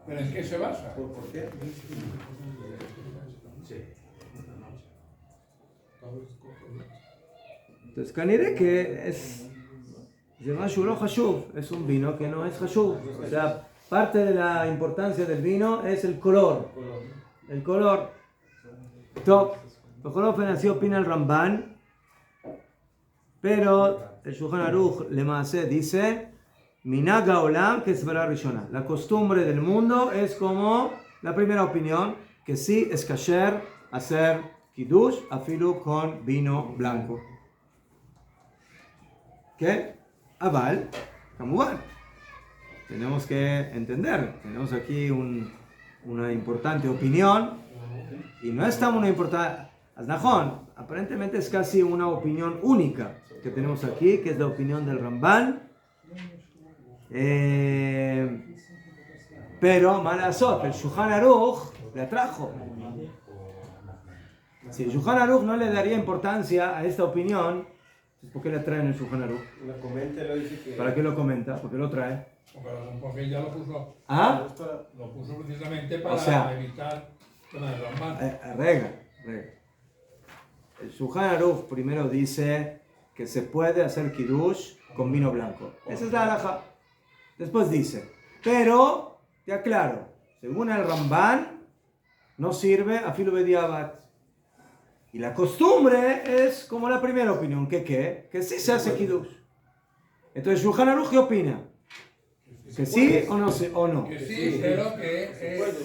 ¿Pero en qué se basa? Entonces, caniré que es es un vino que no es hashuv. O sea, parte de la importancia del vino es el color. El color. Top. Así opina el Ramban, pero el Shulchan Aruch Lemase dice: Minaga Olam que es Vera Rishona. La costumbre del mundo es como la primera opinión, que sí es kasher hacer kiddush afilu con vino blanco. ¿Qué? Aval, Kamuban. Tenemos que entender, tenemos aquí una importante opinión y no es tan una importante. Aznajón, aparentemente es casi una opinión única que tenemos aquí, que es la opinión del Ramban. Pero Malasot, el Shulchan Aruch le atrajo. Si el Shulchan Aruch no le daría importancia a esta opinión, ¿por qué le traen el Shulchan Aruch? Lo comenta, lo dice que... ¿Para qué lo comenta? ¿Por qué lo trae? Porque ya lo puso. ¿Ah? Lo puso precisamente para evitar con el Ramban. Rega. El Shulchan Aruch primero dice que se puede hacer kiddush con vino blanco. Esa es la halajá. Después dice, pero, te aclaro, según el Ramban, no sirve afilu bediabat. Y la costumbre es como la primera opinión, que sí se hace kiddush. Entonces, Shulchan Aruch, ¿qué opina? ¿Que sí o no? Que sí, pero que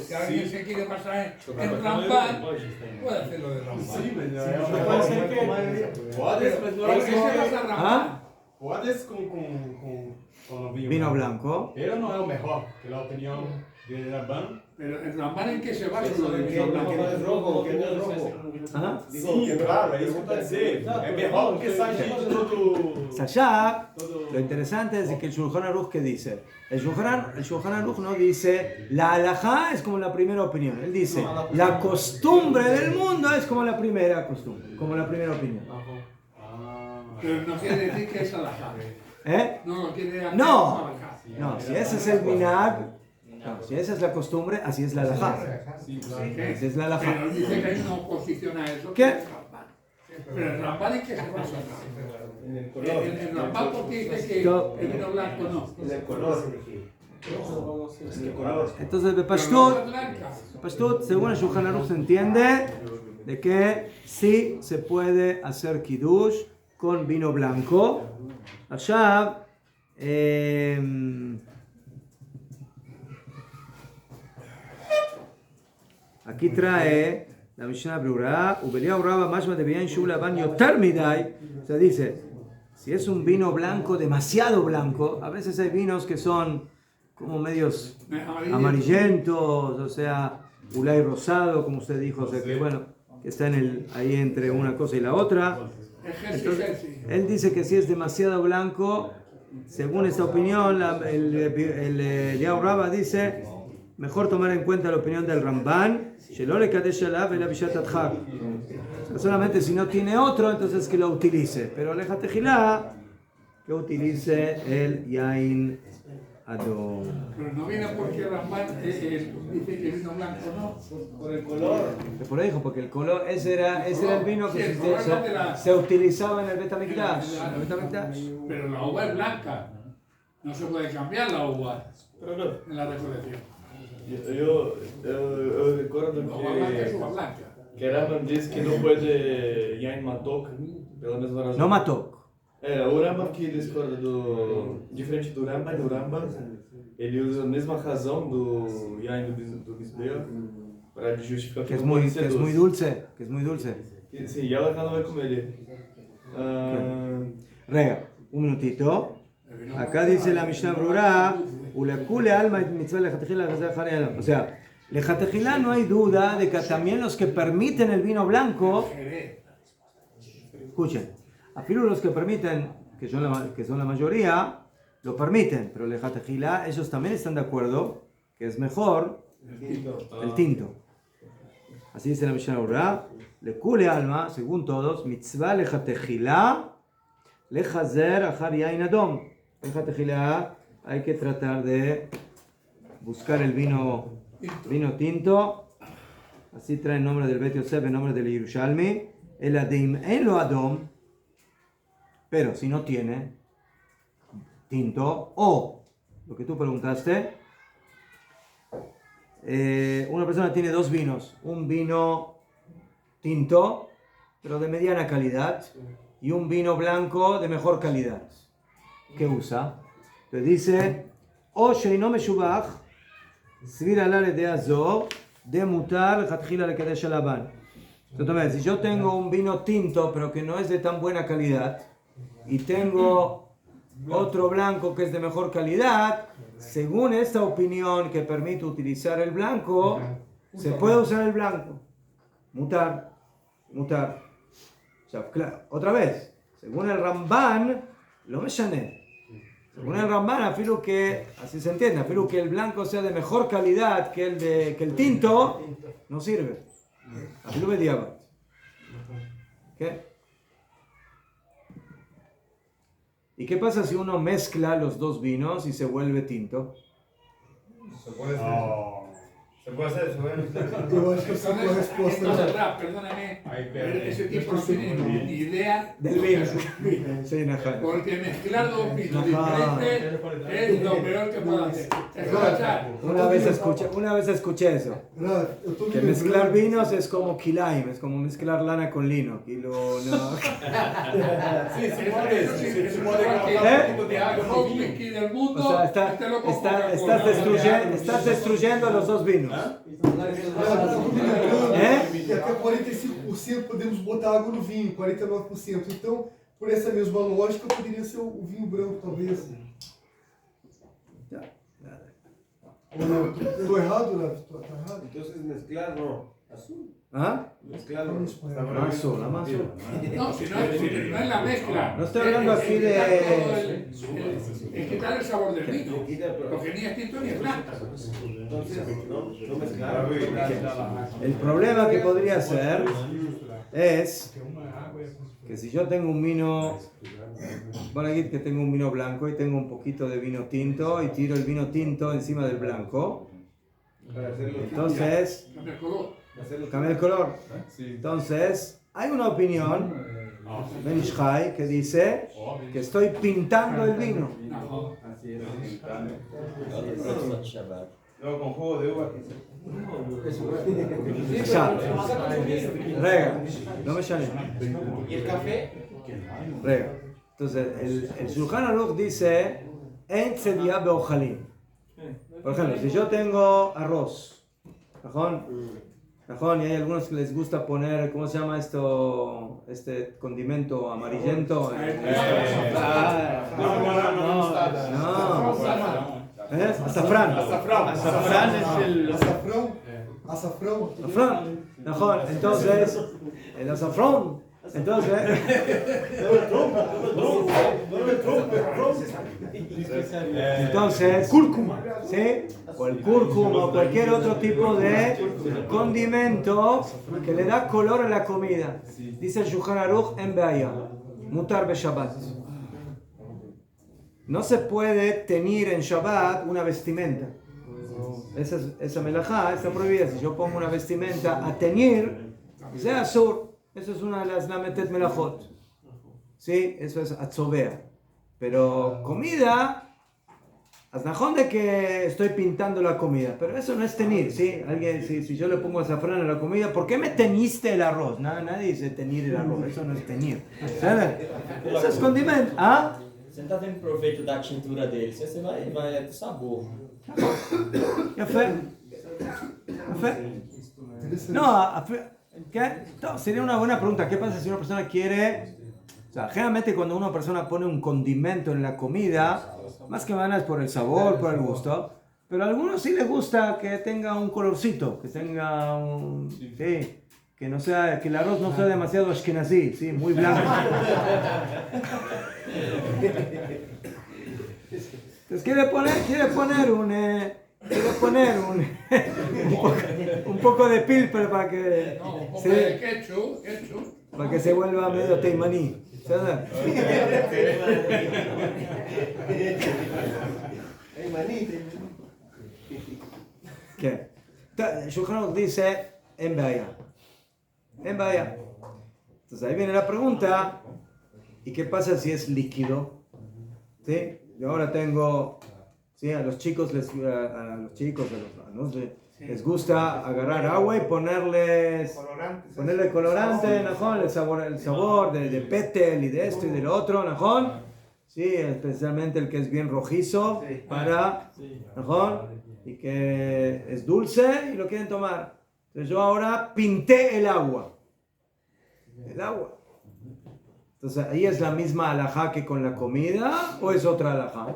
si alguien se quiere pasar en Ramban, puede hacerlo de Ramban. Sí, Puede ser que... ¿Por qué se basa Ramban? Puedes con Vino blanco. Pero no es lo mejor que la opinión de Ramban. Pero el Ramban en qué se basa lo de vino blanco. no es rojo, que no es rojo. ¿Ah? Sí, claro, es eso que está diciendo. Es mejor que salga todo... Sashab, lo interesante es que el Shulchan Aruch, ¿qué dice? El Shulchan Aruch no dice la halajá es como la primera opinión. Él dice la costumbre del mundo es como la primera costumbre, como la primera opinión. Pero no quiere decir que es halajá. ¿Eh? No quiere decir No, si ese es el minag, si esa es la costumbre, así es la halajá. Así es la halajá. Pero dice que hay una oposición a eso. ¿Qué? Que es Ramban. Pero el Ramban en qué se basa. En el color. El Ramban porque dice que el vino blanco no. En el color. En el color. Entonces, Pero Bepashtut, no es blanca. Pashtot, según el Shulchan Aruch se entiende de que sí se puede hacer kiddush con vino blanco. Allá, aquí trae la Mishnah Brura, Ubeliao Raba Mashma de Bien Shula Ban Yoter Midai, o sea, dice, si es un vino blanco, demasiado blanco, a veces hay vinos que son como medios amarillentos, o sea, ulay rosado, como usted dijo, o sea que bueno, que está ahí entre una cosa y la otra. Entonces, él dice que si es demasiado blanco, según esta opinión, el Eliyahu Rabba dice, mejor tomar en cuenta la opinión del Ramban, solamente si no tiene otro, entonces que lo utilice, pero Leja Tejilá, que utilice el Yain Adom. Pero no viene porque Ramban dice que vino blanco, ¿no? Por el color. Por ahí dijo, porque el color, ese era el vino que se utilizaba en el Betamikdash. Pero la uva es blanca. No se puede cambiar la uva en la recolección. Eu recuerdo La uva blanca es uva blanca. que Rambam diz que não pode Yain Matok, pela mesma razão. No mató. O Rambam que discorda diferente do Rambam, o Rambam ele usa a mesma razão do Yain do Mizbeach para justificar Que es muy dulce, que es muy dulce. Sim, e ela não vai comer ele. Rega, un minutito. Acá dice la Mishnah Brura, Ulekule alma mitzvah lejatejila. O sea, lejatejila no hay duda de que también los que permiten el vino blanco, escuchen, afilo los que permiten, que son la mayoría, lo permiten, pero lejatejila ellos también están de acuerdo que es mejor el tinto. Así dice la Mishnah Brura, Lekule alma, según todos, mitzvah lejatejila, lechazer achar yain adom. Leja Tejilá, hay que tratar de buscar el vino tinto. Así trae el nombre del Bet Yosef, el nombre del Yerushalmi. El Adim en lo Adom. Pero si no tiene tinto, o lo que tú preguntaste, una persona tiene dos vinos. Un vino tinto, pero de mediana calidad, y un vino blanco de mejor calidad. ¿Qué usa? Entonces dice, o sheino meshubach, svir alare de azo, de mutar, jatjila le kedesh alaban. Entonces, si yo tengo un vino tinto, pero que no es de tan buena calidad, y tengo otro blanco que es de mejor calidad, según esta opinión que permite utilizar el blanco, se puede usar el blanco. Mutar. O sea, claro, otra vez, según el Ramban, lo meshané. Según el Ramban, afirmo que, así se entiende, afirmo que el blanco sea de mejor calidad que el tinto, no sirve. Afirmo bediabat. ¿Qué? ¿Y qué pasa si uno mezcla los dos vinos y se vuelve tinto? Se puede hacer eso, Eu acho que eu sei qual a resposta. Entonces, perdóname, pero ese tipo no tiene ni idea Del vino. Sí, Najal. porque mezclar dos vinos diferentes es lo peor que puede hacer. Escuchar. Una vez escuché eso. Eu tô me Que mezclar lembrando. vinos es como kilaim, es como mezclar lana con lino. Kilo, no. O sea, estás destruyendo los dos vinos. E até 45% podemos botar água no vinho, 49%. Então, por essa mesma lógica, poderia ser o vinho branco, talvez. Ou não? Estou errado, Rav? Tá errado? Entonces mezclar no. Azul. ¿Ah? Mezclarlo. Azul. No, si no es la mezcla. No estoy hablando aquí de... Es quitar el sabor del vino. Porque ni es tinto ni es blanco. Entonces, no mezclar. El problema que podría ser es que si yo tengo un vino, bueno, aquí que tengo un vino blanco y tengo un poquito de vino tinto y tiro el vino tinto encima del blanco, entonces cambia el color. Entonces hay una opinión Ben Ish Chai que dice que estoy pintando el vino. No, con jugo de uva. Exacto. Rega, no me llame. ¿Y el café? Rega. Entonces, el Shulchan Aruch dice, en tzedia beojalim. Por ejemplo, si yo tengo arroz, ¿cajón? Y hay algunos que les gusta poner, ¿cómo se llama esto? Este condimento amarillento. Azafrán. Azafrán es el... Azafrão. Entonces, el azafrán. Entonces, cúrcuma, ¿sí? O el cúrcuma o cualquier otro tipo de condimento que le da color a la comida. Dice el Shulchan Aruch en Beaya, mutar be Shabbat. No se puede teñir en Shabbat una vestimenta. Esa melajá está prohibida. Si yo pongo una vestimenta a teñir, sea azul. Eso es una de las lametet melajot. Sí, eso es atzovea. Pero comida, aznajón de que estoy pintando la comida. Pero eso no es teñir, ¿sí? Alguien, si yo le pongo azafrán a la comida, ¿por qué me teñiste el arroz? Nadie dice teñir el arroz. Eso no es teñir. ¿Sabe? Eso es condimento. ¿Ah? Você não está tendo proveito da tintura dele, você vai do sabor. No, sería una buena pregunta. ¿Qué pasa si una persona quiere? O sea, generalmente cuando una persona pone un condimento en la comida, más que nada es por el sabor, por el gusto, pero a algunos sí les gusta que tenga un colorcito, que tenga un... Sí, que no sea, que el arroz no sea demasiado ashkenazí, sí, muy blanco. Entonces quiere poner un poco de pilper para que para que se vuelva medio teimaní. ¿Qué? Shulchan Aruch dice en Beaya. Entonces ahí viene la pregunta, ¿y qué pasa si es líquido? ¿Sí? Yo ahora tengo, ¿sí? A los chicos, les gusta agarrar agua y ponerle colorante, ¿no? el sabor de petel y de esto y del otro, ¿no? Sí, especialmente el que es bien rojizo, ¿no? Y que es dulce y lo quieren tomar. Entonces yo ahora pinté el agua. Entonces, ¿ahí es la misma alajá que con la comida o es otra alajá?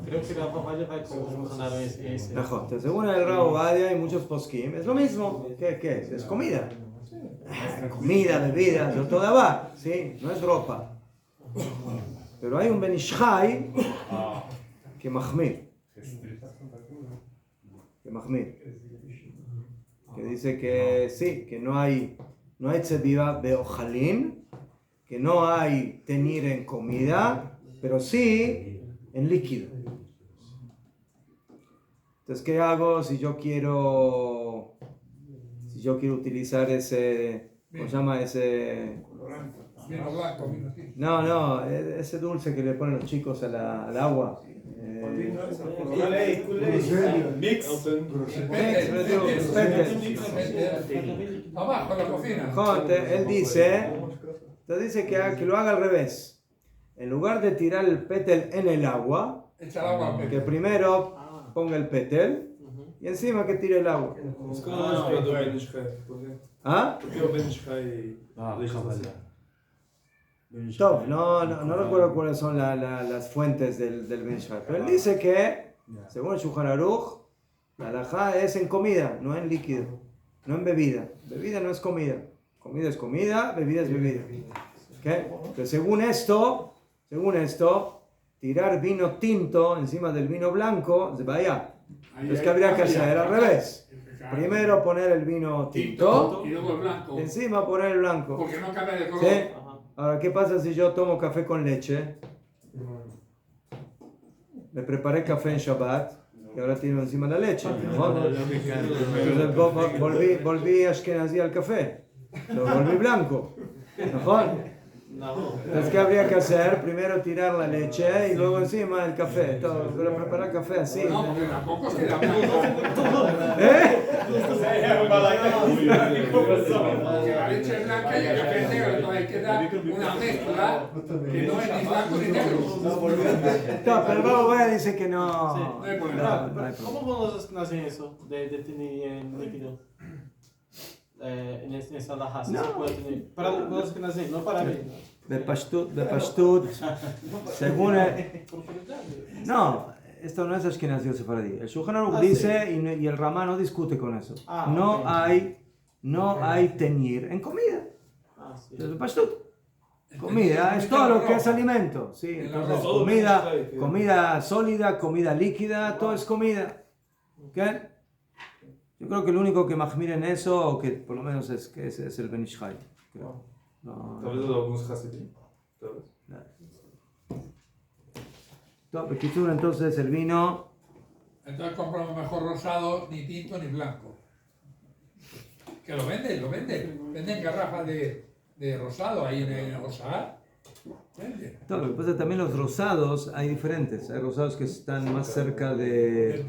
Creo que la Ovadia va a solucionar ese. Entonces, según el Rab Ovadia y muchos poskim, es lo mismo. ¿Qué es? Es comida. Comida, bebida, todo va, ¿sí? No es ropa. Pero hay un Ben Ish Chai que mahmir. Que dice que sí, que no hay tzebiva de ojalín, que no hay teñir en comida, pero sí en líquido. Entonces, ¿qué hago si yo quiero utilizar ese, ¿cómo se llama? Ese... Vino blanco, vino tinto. No, ese dulce que le ponen los chicos al agua. Mix. Abajo en la cocina. Él dice que lo haga al revés. En lugar de tirar el pétel en el agua, Echa el agua al que pecho. primero ponga el pétel y encima que tire el agua. ¿Ah? No recuerdo cuáles son las fuentes del Ben Ish Chai, pero él dice que, según el Shulchan Aruch, la halajá es en comida, no en líquido, no en bebida. Bebida no es comida. Comida es comida, bebida es bebida. ¿Okay? Pero según esto, tirar vino tinto encima del vino blanco, se vaya. Entonces, ¿qué habría que hacer? Al revés. Primero poner el vino tinto, Y luego el blanco. encima poner el blanco. Porque no cambia de color. ¿Sí? Ahora, ¿qué pasa si yo tomo café con leche? Me preparé café en Shabbat y ahora tiro encima la leche. ¿No? Entonces volví ashkenazí al café. Lo volví blanco. ¿No? No. Entonces, ¿qué habría que hacer? Primero tirar la leche y luego encima el café. Todo, pero preparar café así. No, porque tampoco se da mal. ¿Eh? Porque la leche es blanca y el café es negro, entonces hay que dar una mezcla que no es ni blanco ni negro. No, pero luego voy a decir que no. No hay problema. No hay problema. ¿Cómo vos hacen eso de tener en líquido? En esa laja, No. se puede tener. Para los que nacen, no para mí. Bepashtut, según el... No, esto no es Ashkenazi o Sefaradí. El Shulchan Aruch dice y el Ramá no discute con eso. No hay teñir en comida. Sí. Entonces, Bepashtut. Comida es todo lo que es alimento. Sí, entonces comida sólida, comida líquida, todo es comida. ¿Ok? Yo creo que el único que mahmir en eso, o que por lo menos es el Ben Ish Chai. No. Tal vez algunos hasidim. Bekitzur, entonces el vino. Entonces compramos mejor rosado, ni tinto ni blanco. Que lo venden. Venden garrafas de rosado ahí en el Osahar. Venden. Lo que pasa es que también los rosados hay diferentes. Hay rosados que están más cerca del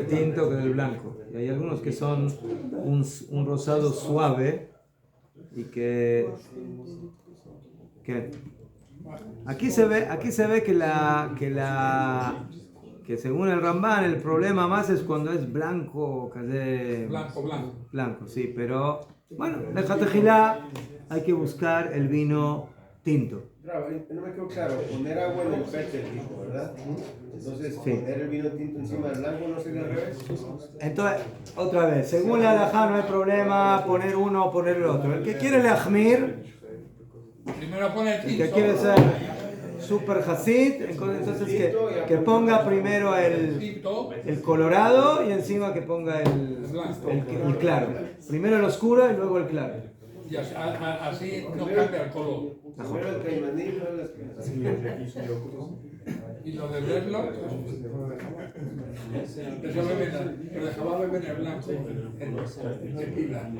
tinto que del blanco. Y hay algunos que son un rosado suave y que aquí se ve que según el Ramban el problema más es cuando es blanco, blanco, sí, pero bueno, déjate gilar, hay que buscar el vino tinto. Bravo, no me quedó claro, poner agua en el péter, dijo, ¿verdad? Entonces, poner el vino tinto encima del blanco, ¿no sería al revés? Entonces, otra vez, según la halajá no hay problema poner uno o poner el otro. El que quiere lehmir, Primero pone el el tinto. que quiere ser super hasid, entonces que ponga primero el colorado y encima que ponga el claro. Primero el oscuro y luego el claro. Y así no cambia el color. Primero el caimaní, luego las Y lo de verlo, eso beben, lo dejaba beber el blanco, el tequila.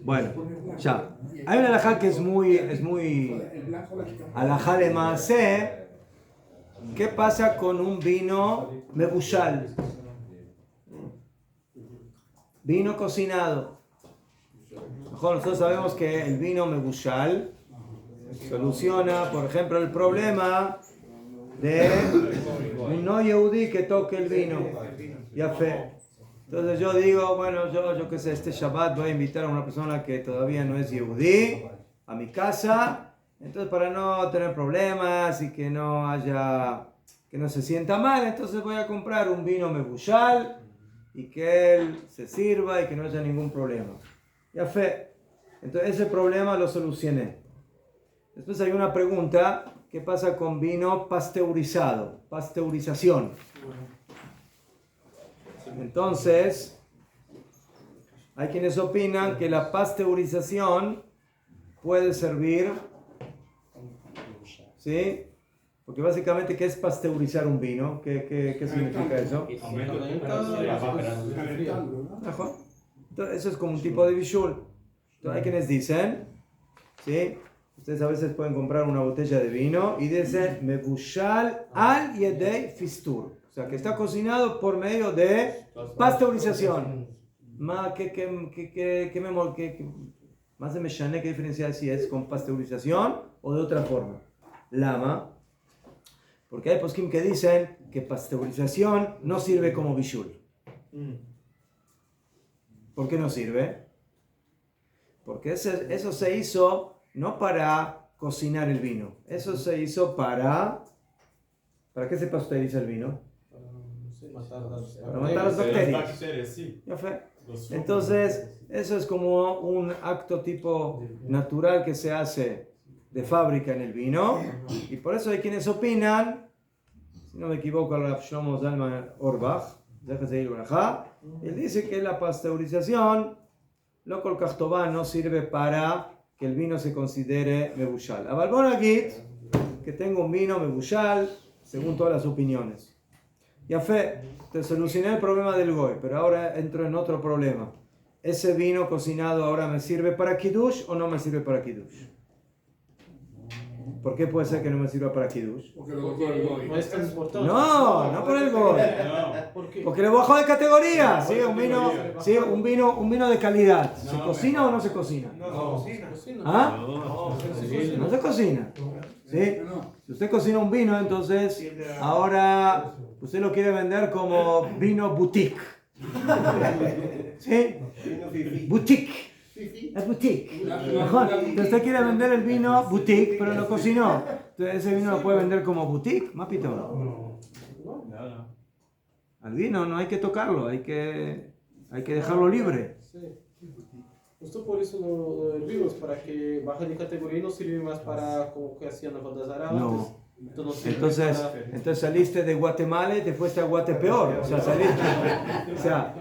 Bueno, ya. Hay una halajá que es muy halajá de maaseh. ¿Qué pasa con un vino mebushal? Vino cocinado. Mejor nosotros sabemos que el vino mebushal soluciona, por ejemplo, el problema de un no yehudí que toque el vino. Ya fe. Entonces yo digo, bueno, yo qué sé, este Shabbat voy a invitar a una persona que todavía no es yehudí a mi casa. Entonces, para no tener problemas y que no se sienta mal, entonces voy a comprar un vino mebushal y que él se sirva y que no haya ningún problema. Ya fe. Entonces, ese problema lo solucioné. Después hay una pregunta, ¿qué pasa con vino pasteurizado? Pasteurización. Entonces, hay quienes opinan que la pasteurización puede servir, ¿sí? Porque básicamente, ¿qué es pasteurizar un vino? ¿Qué significa eso? Entonces, eso es como un tipo de bishul. Entonces, hay quienes dicen, ¿sí? Ustedes a veces pueden comprar una botella de vino y dicen mebushal al yedei fistur. O sea, que está cocinado por medio de pasteurización. Más de meshane, ¿qué diferencia hay si es con pasteurización o de otra forma? Lama. Porque hay poskim que dicen que pasteurización no sirve como bishul. ¿Por qué no sirve? Porque eso se hizo no para cocinar el vino. Eso se hizo para... ¿Para qué se pasteuriza el vino? Para matar las bacterias. ¿Ya fue? Entonces, eso es como un acto tipo natural que se hace de fábrica en el vino. Y por eso hay quienes opinan, si no me equivoco, el Rav Shlomo Zalman Auerbach, él dice que la pasteurización, lo kol kach tová, no sirve para que el vino se considere mebushal. A Balbon Agit, que tengo un vino mebushal, según todas las opiniones. Ya fe, te solucioné el problema del goy, pero ahora entro en otro problema. ¿Ese vino cocinado ahora me sirve para kiddush o no me sirve para kiddush? ¿Por qué puede ser que no me sirva para kiddush? Porque lo tocó el goy. No es tan importante. No por el goy. ¿Por qué? Porque le bajó de categoría. ¿Sí? Un vino de calidad. ¿Se cocina o no se cocina? No, cocina. ¿Ah? No, No se cocina. ¿Sí? Si usted cocina un vino, entonces ahora usted lo quiere vender como vino boutique. ¿Sí? Boutique. Es boutique. Mejor. Entonces usted quiere vender el vino boutique, pero lo cocinó. Entonces ese vino lo puede vender como boutique. Mapito. No. Al vino no hay que tocarlo, hay que dejarlo libre. Sí. Justo por eso lo hervimos, para que baje de categoría y no sirve más para como que hacían las bodas árabes. No. Entonces Entonces saliste de Guatemala y te fuiste a Guatepeor. O sea, saliste. O sea,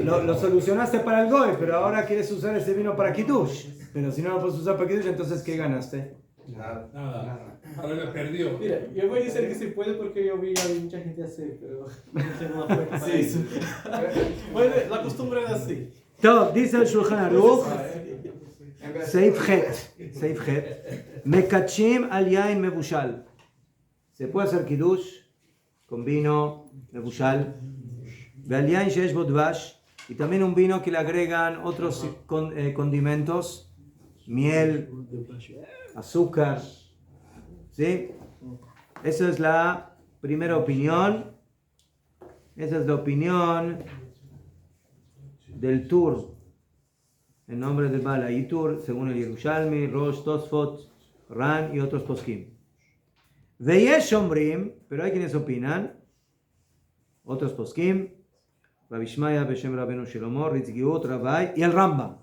lo solucionaste para el goy, pero ahora quieres usar ese vino para kiddush. Pero si no lo puedes usar para kiddush, entonces ¿qué ganaste? Nada. Ahora le perdió. Mira, yo voy a decir que se puede porque yo vi a mucha gente hacer, pero no tengo una fuerza para eso. Bueno, la costumbre es así. Todo, dice el Shulchan Aruch, Seif Het, Mekachim al yain mebushal. Se puede hacer kiddush con vino mebushal, ve'al yain sheyesh bo dvash, y también un vino que le agregan otros condimentos, miel, azúcar. ¿Sí? Esa es la primera opinión. Esa es la opinión del Tur, en nombre del Bala y Tur, según el Yerushalmi, Rosh, Tosfot, Ran y otros poskim. Veyesh Omrim, pero hay quienes opinan, otros poskim, Rabbi Shmaya, Beshem Rabbeinu Shlomo, Ritzgiut, Rabbi y el Rambam.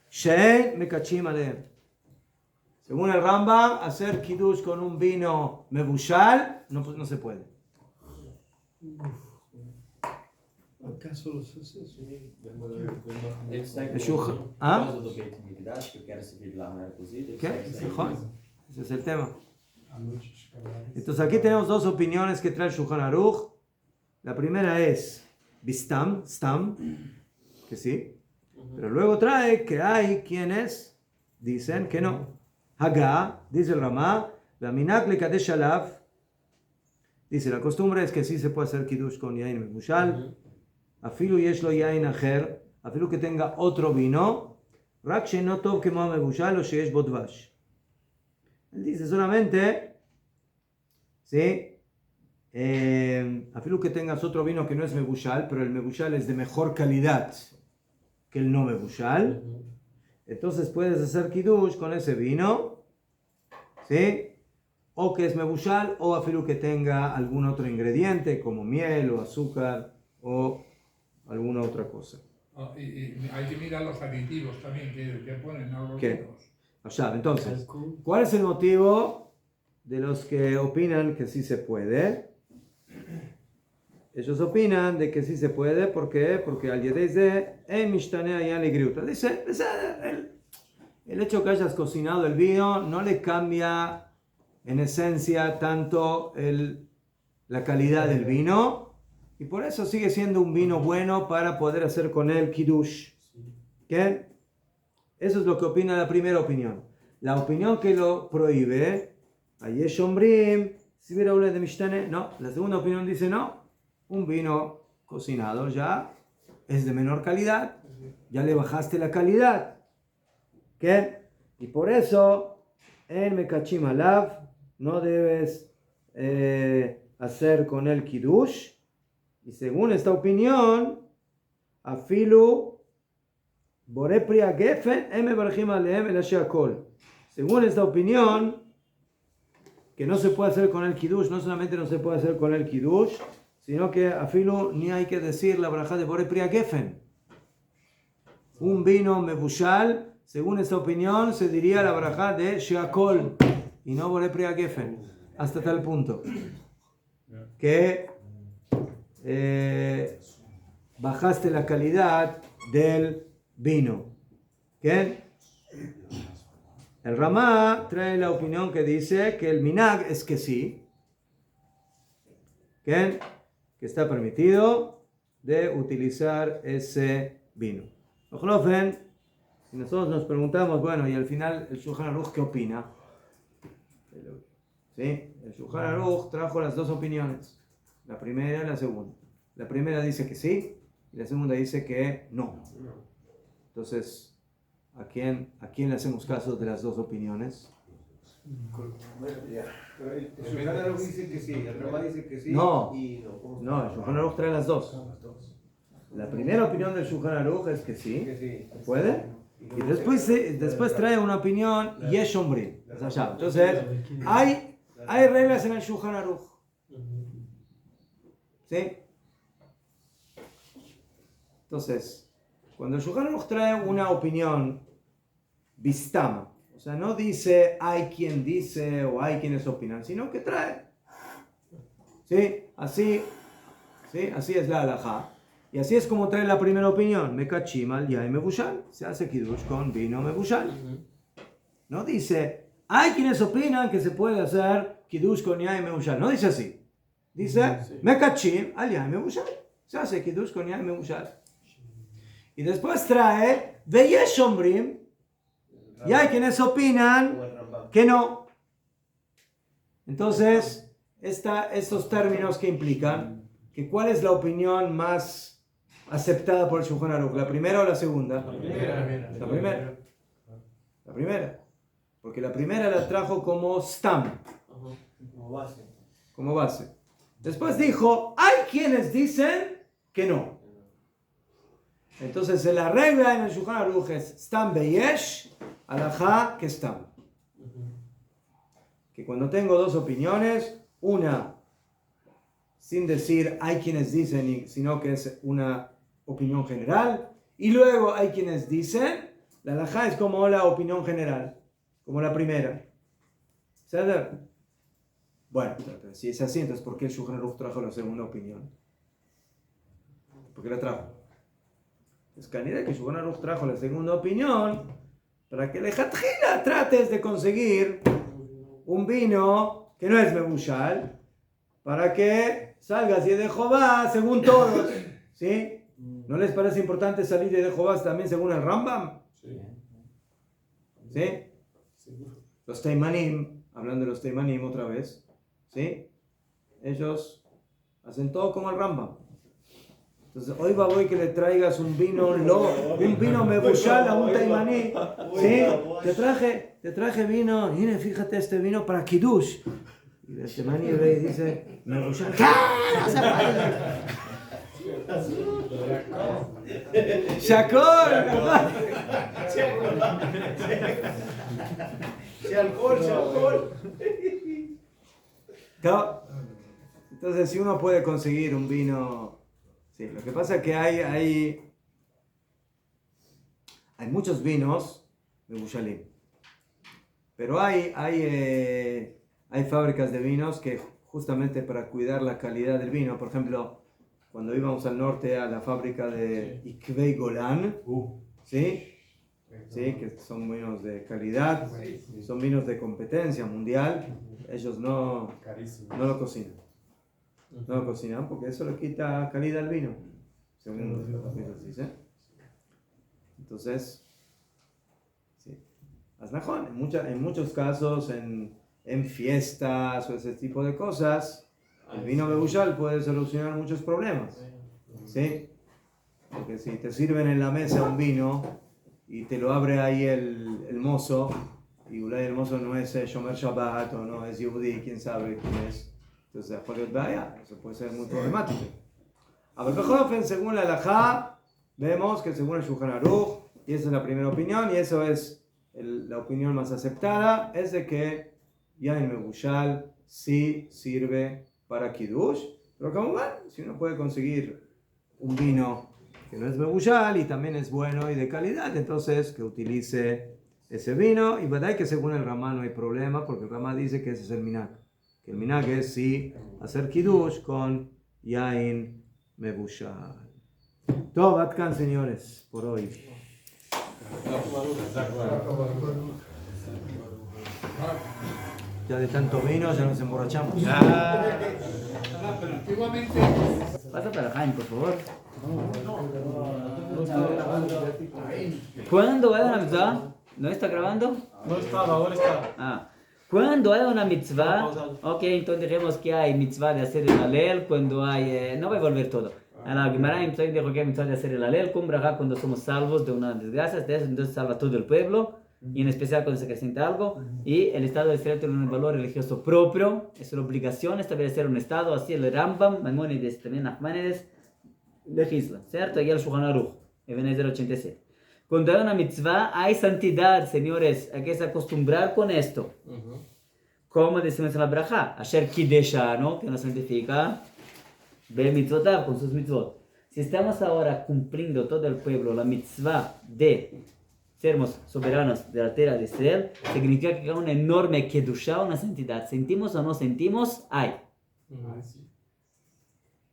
Shein Mekachim Aleem. Según el Rambam, hacer kiddush con un vino mebushal no se puede. ¿Acaso los sucesos? ¿Ah? ¿Qué? Ese es el tema. Entonces aquí tenemos dos opiniones que trae el Shulchan Aruch. La primera es Bistam, Stam, que sí. Pero luego trae que hay quienes dicen que no. Haga, dice el Ramá, la minak le kadesh alav. Dice, la costumbre es que sí se puede hacer kiddush con yain mebushal. Afilu yesh lo yain acher, afilu que tenga otro vino, rak sheno tov kemo mebushal o sheyesh bo dvash. Él dice solamente, sí, afilu que tengas otro vino que no es mebushal, pero el mebushal es de mejor calidad que el no mebushal, entonces puedes hacer kiddush con ese vino, ¿sí? O que es mebushal, o afilu que tenga algún otro ingrediente, como miel o azúcar, o alguna otra cosa. Y hay que mirar los aditivos también que ponen a los ¿Qué? vinos. O sea, entonces, ¿cuál es el motivo de los que opinan que sí se puede? Ellos opinan de que sí se puede, ¿por qué? Porque al dice el hecho que hayas cocinado el vino no le cambia en esencia tanto la calidad del vino, y por eso sigue siendo un vino bueno para poder hacer con él kiddush. ¿Qué? Eso es lo que opina la primera opinión. La opinión que lo prohíbe, Ayesh Ombrim, si hubiera una de Mishtane, no. La segunda opinión dice no. Un vino cocinado ya es de menor calidad, ya le bajaste la calidad. ¿Qué? Y por eso, en Mekachim Alav, no debes hacer con el kiddush. Y según esta opinión, afilu borepria gefen emebarjim aleem el asheakol. Según esta opinión, que no se puede hacer con el kiddush, no solamente no se puede hacer con el kiddush, sino que afilu ni hay que decir la braja de borepria gefen. Un vino mebushal, según esta opinión, se diría la braja de sheakol y no borepria gefen, hasta tal punto que bajaste la calidad del vino. ¿Qué? El Ramá trae la opinión que dice que el minag es que sí, que está permitido de utilizar ese vino. Si nosotros nos preguntamos, bueno, y al final el Shulchan Aruch, ¿qué opina? ¿Sí? El Shulchan Aruch trajo las dos opiniones, la primera y la segunda. La primera dice que sí, y la segunda dice que no. Entonces, ¿a quién le hacemos caso de las dos opiniones? Pero el Shulchan Aruch dice que sí, el Rama dice que sí. No, y no. no, el Shulchan Aruch trae las dos. La primera opinión del Shulchan Aruch es que sí, ¿puede? Y después trae una opinión Yesh Omrim. Entonces, hay reglas en el Shulchan Aruch. ¿Sí? Entonces, cuando el Shulchan Aruch trae una opinión bistama, o sea, no dice hay quien dice o hay quienes opinan, sino que trae. ¿Sí? Así es la halajá. Y así es como trae la primera opinión. Mekachim al yain mebushal. Se hace kiddush con vino mebushal. No dice, hay quienes opinan que se puede hacer kiddush con yain mebushal. No dice así. Dice, mekachim al yain mebushal. Se hace kiddush con yain mebushal. Y después trae, veyesh omrim. Y hay quienes opinan que no. Entonces, estos términos que implican que cuál es la opinión más aceptada por el Shulchan Aruch, ¿la primera o la segunda? La primera. Porque la primera la trajo como stam, como base. Después dijo, hay quienes dicen que no. Entonces la regla en el Shulchan Aruch es stam beyesh, alajá que stam. Que cuando tengo dos opiniones, una sin decir hay quienes dicen, sino que es una opinión general, y luego hay quienes dicen, la halajá es como la opinión general, como la primera. ¿Sabes? Bueno, pero si es así, entonces ¿por qué el Shulchan Aruch trajo la segunda opinión? ¿Por qué la trajo? Es canidad que el Shulchan Aruch trajo la segunda opinión para que lejatjila trates de conseguir un vino que no es mebushal, para que salgas y de Jehová según todos. ¿Sí? ¿No les parece importante salir de Jehová también según el Rambam? ¿Sí? Los Teimanim, hablando de los Teimanim otra vez, ¿sí? Ellos hacen todo como el Rambam. Entonces, hoy va voy que le traigas un vino mebushal a un Teimaní. ¿Sí? Te traje vino, mire, fíjate este vino para Kiddush. Y el Teimaní ve y dice, mebushal. ¡Shakol! ¡Alcohol! Entonces, si uno puede conseguir un vino... Sí, lo que pasa es que hay muchos vinos de Bushalim. Pero hay fábricas de vinos que justamente para cuidar la calidad del vino, por ejemplo, cuando íbamos al norte a la fábrica de Ikvei Golan, ¿sí? ¿Sí? Que son vinos de calidad, son vinos de competencia mundial, ellos no lo cocinan. No lo cocinan porque eso le quita calidad al vino, según los mismos dicen. Entonces, sí. Aznajón, en muchos casos, en fiestas o ese tipo de cosas, el vino mebushal puede solucionar muchos problemas. ¿Sí? Porque si te sirven en la mesa un vino y te lo abre ahí el mozo, y el mozo no es Shomer Shabbat o no es Yehudi, quién sabe quién es. Entonces, eso puede ser muy problemático. A ver, según la halajá, vemos que según el Shulchan Aruch, y esa es la primera opinión, y eso es la opinión más aceptada, es de que yain mebushal sí sirve para Kiddush, pero como van, si uno puede conseguir un vino que no es mebushal y también es bueno y de calidad, entonces que utilice ese vino, y verdad que según el Ramá no hay problema, porque el Ramá dice que ese es el minhag. Que el minhag es sí hacer kiddush con yain mebushal. Todo Batkan, señores, por hoy. Ya de tanto vino ya nos emborrachamos. Pero antiguamente Pasa para Jaime, por favor. ¿Cuándo hay una mitzvah? ¿No está grabando? No estaba, ahora está. Cuando hay una mitzvah, ok, entonces dijimos que hay mitzvah de hacer el alel, cuando hay, no voy a volver todo. A la Gemara dijo que hay mitzvah de hacer el alel, con braja cuando somos salvos de una desgracia, entonces salva todo el pueblo, y en especial cuando se acrecenta algo, y el Estado de Israel tiene un valor religioso propio, es una obligación establecer un Estado, así el Rambam, Maimónides, también Nachmanides, legisla, ¿cierto? Y el Shulchan Aruch, Ebenezer 87. Cuando hay una mitzvah, hay santidad, señores. Hay que se acostumbrar con esto. Como decimos en la braja, Asher Kideshano, que nos santifica, ve mitzvotav, con sus mitzvot. Si estamos ahora cumpliendo todo el pueblo la mitzvah de sermos soberanos de la tierra de Israel, significa que hay una enorme kedushá, una santidad. Sentimos o no sentimos, hay.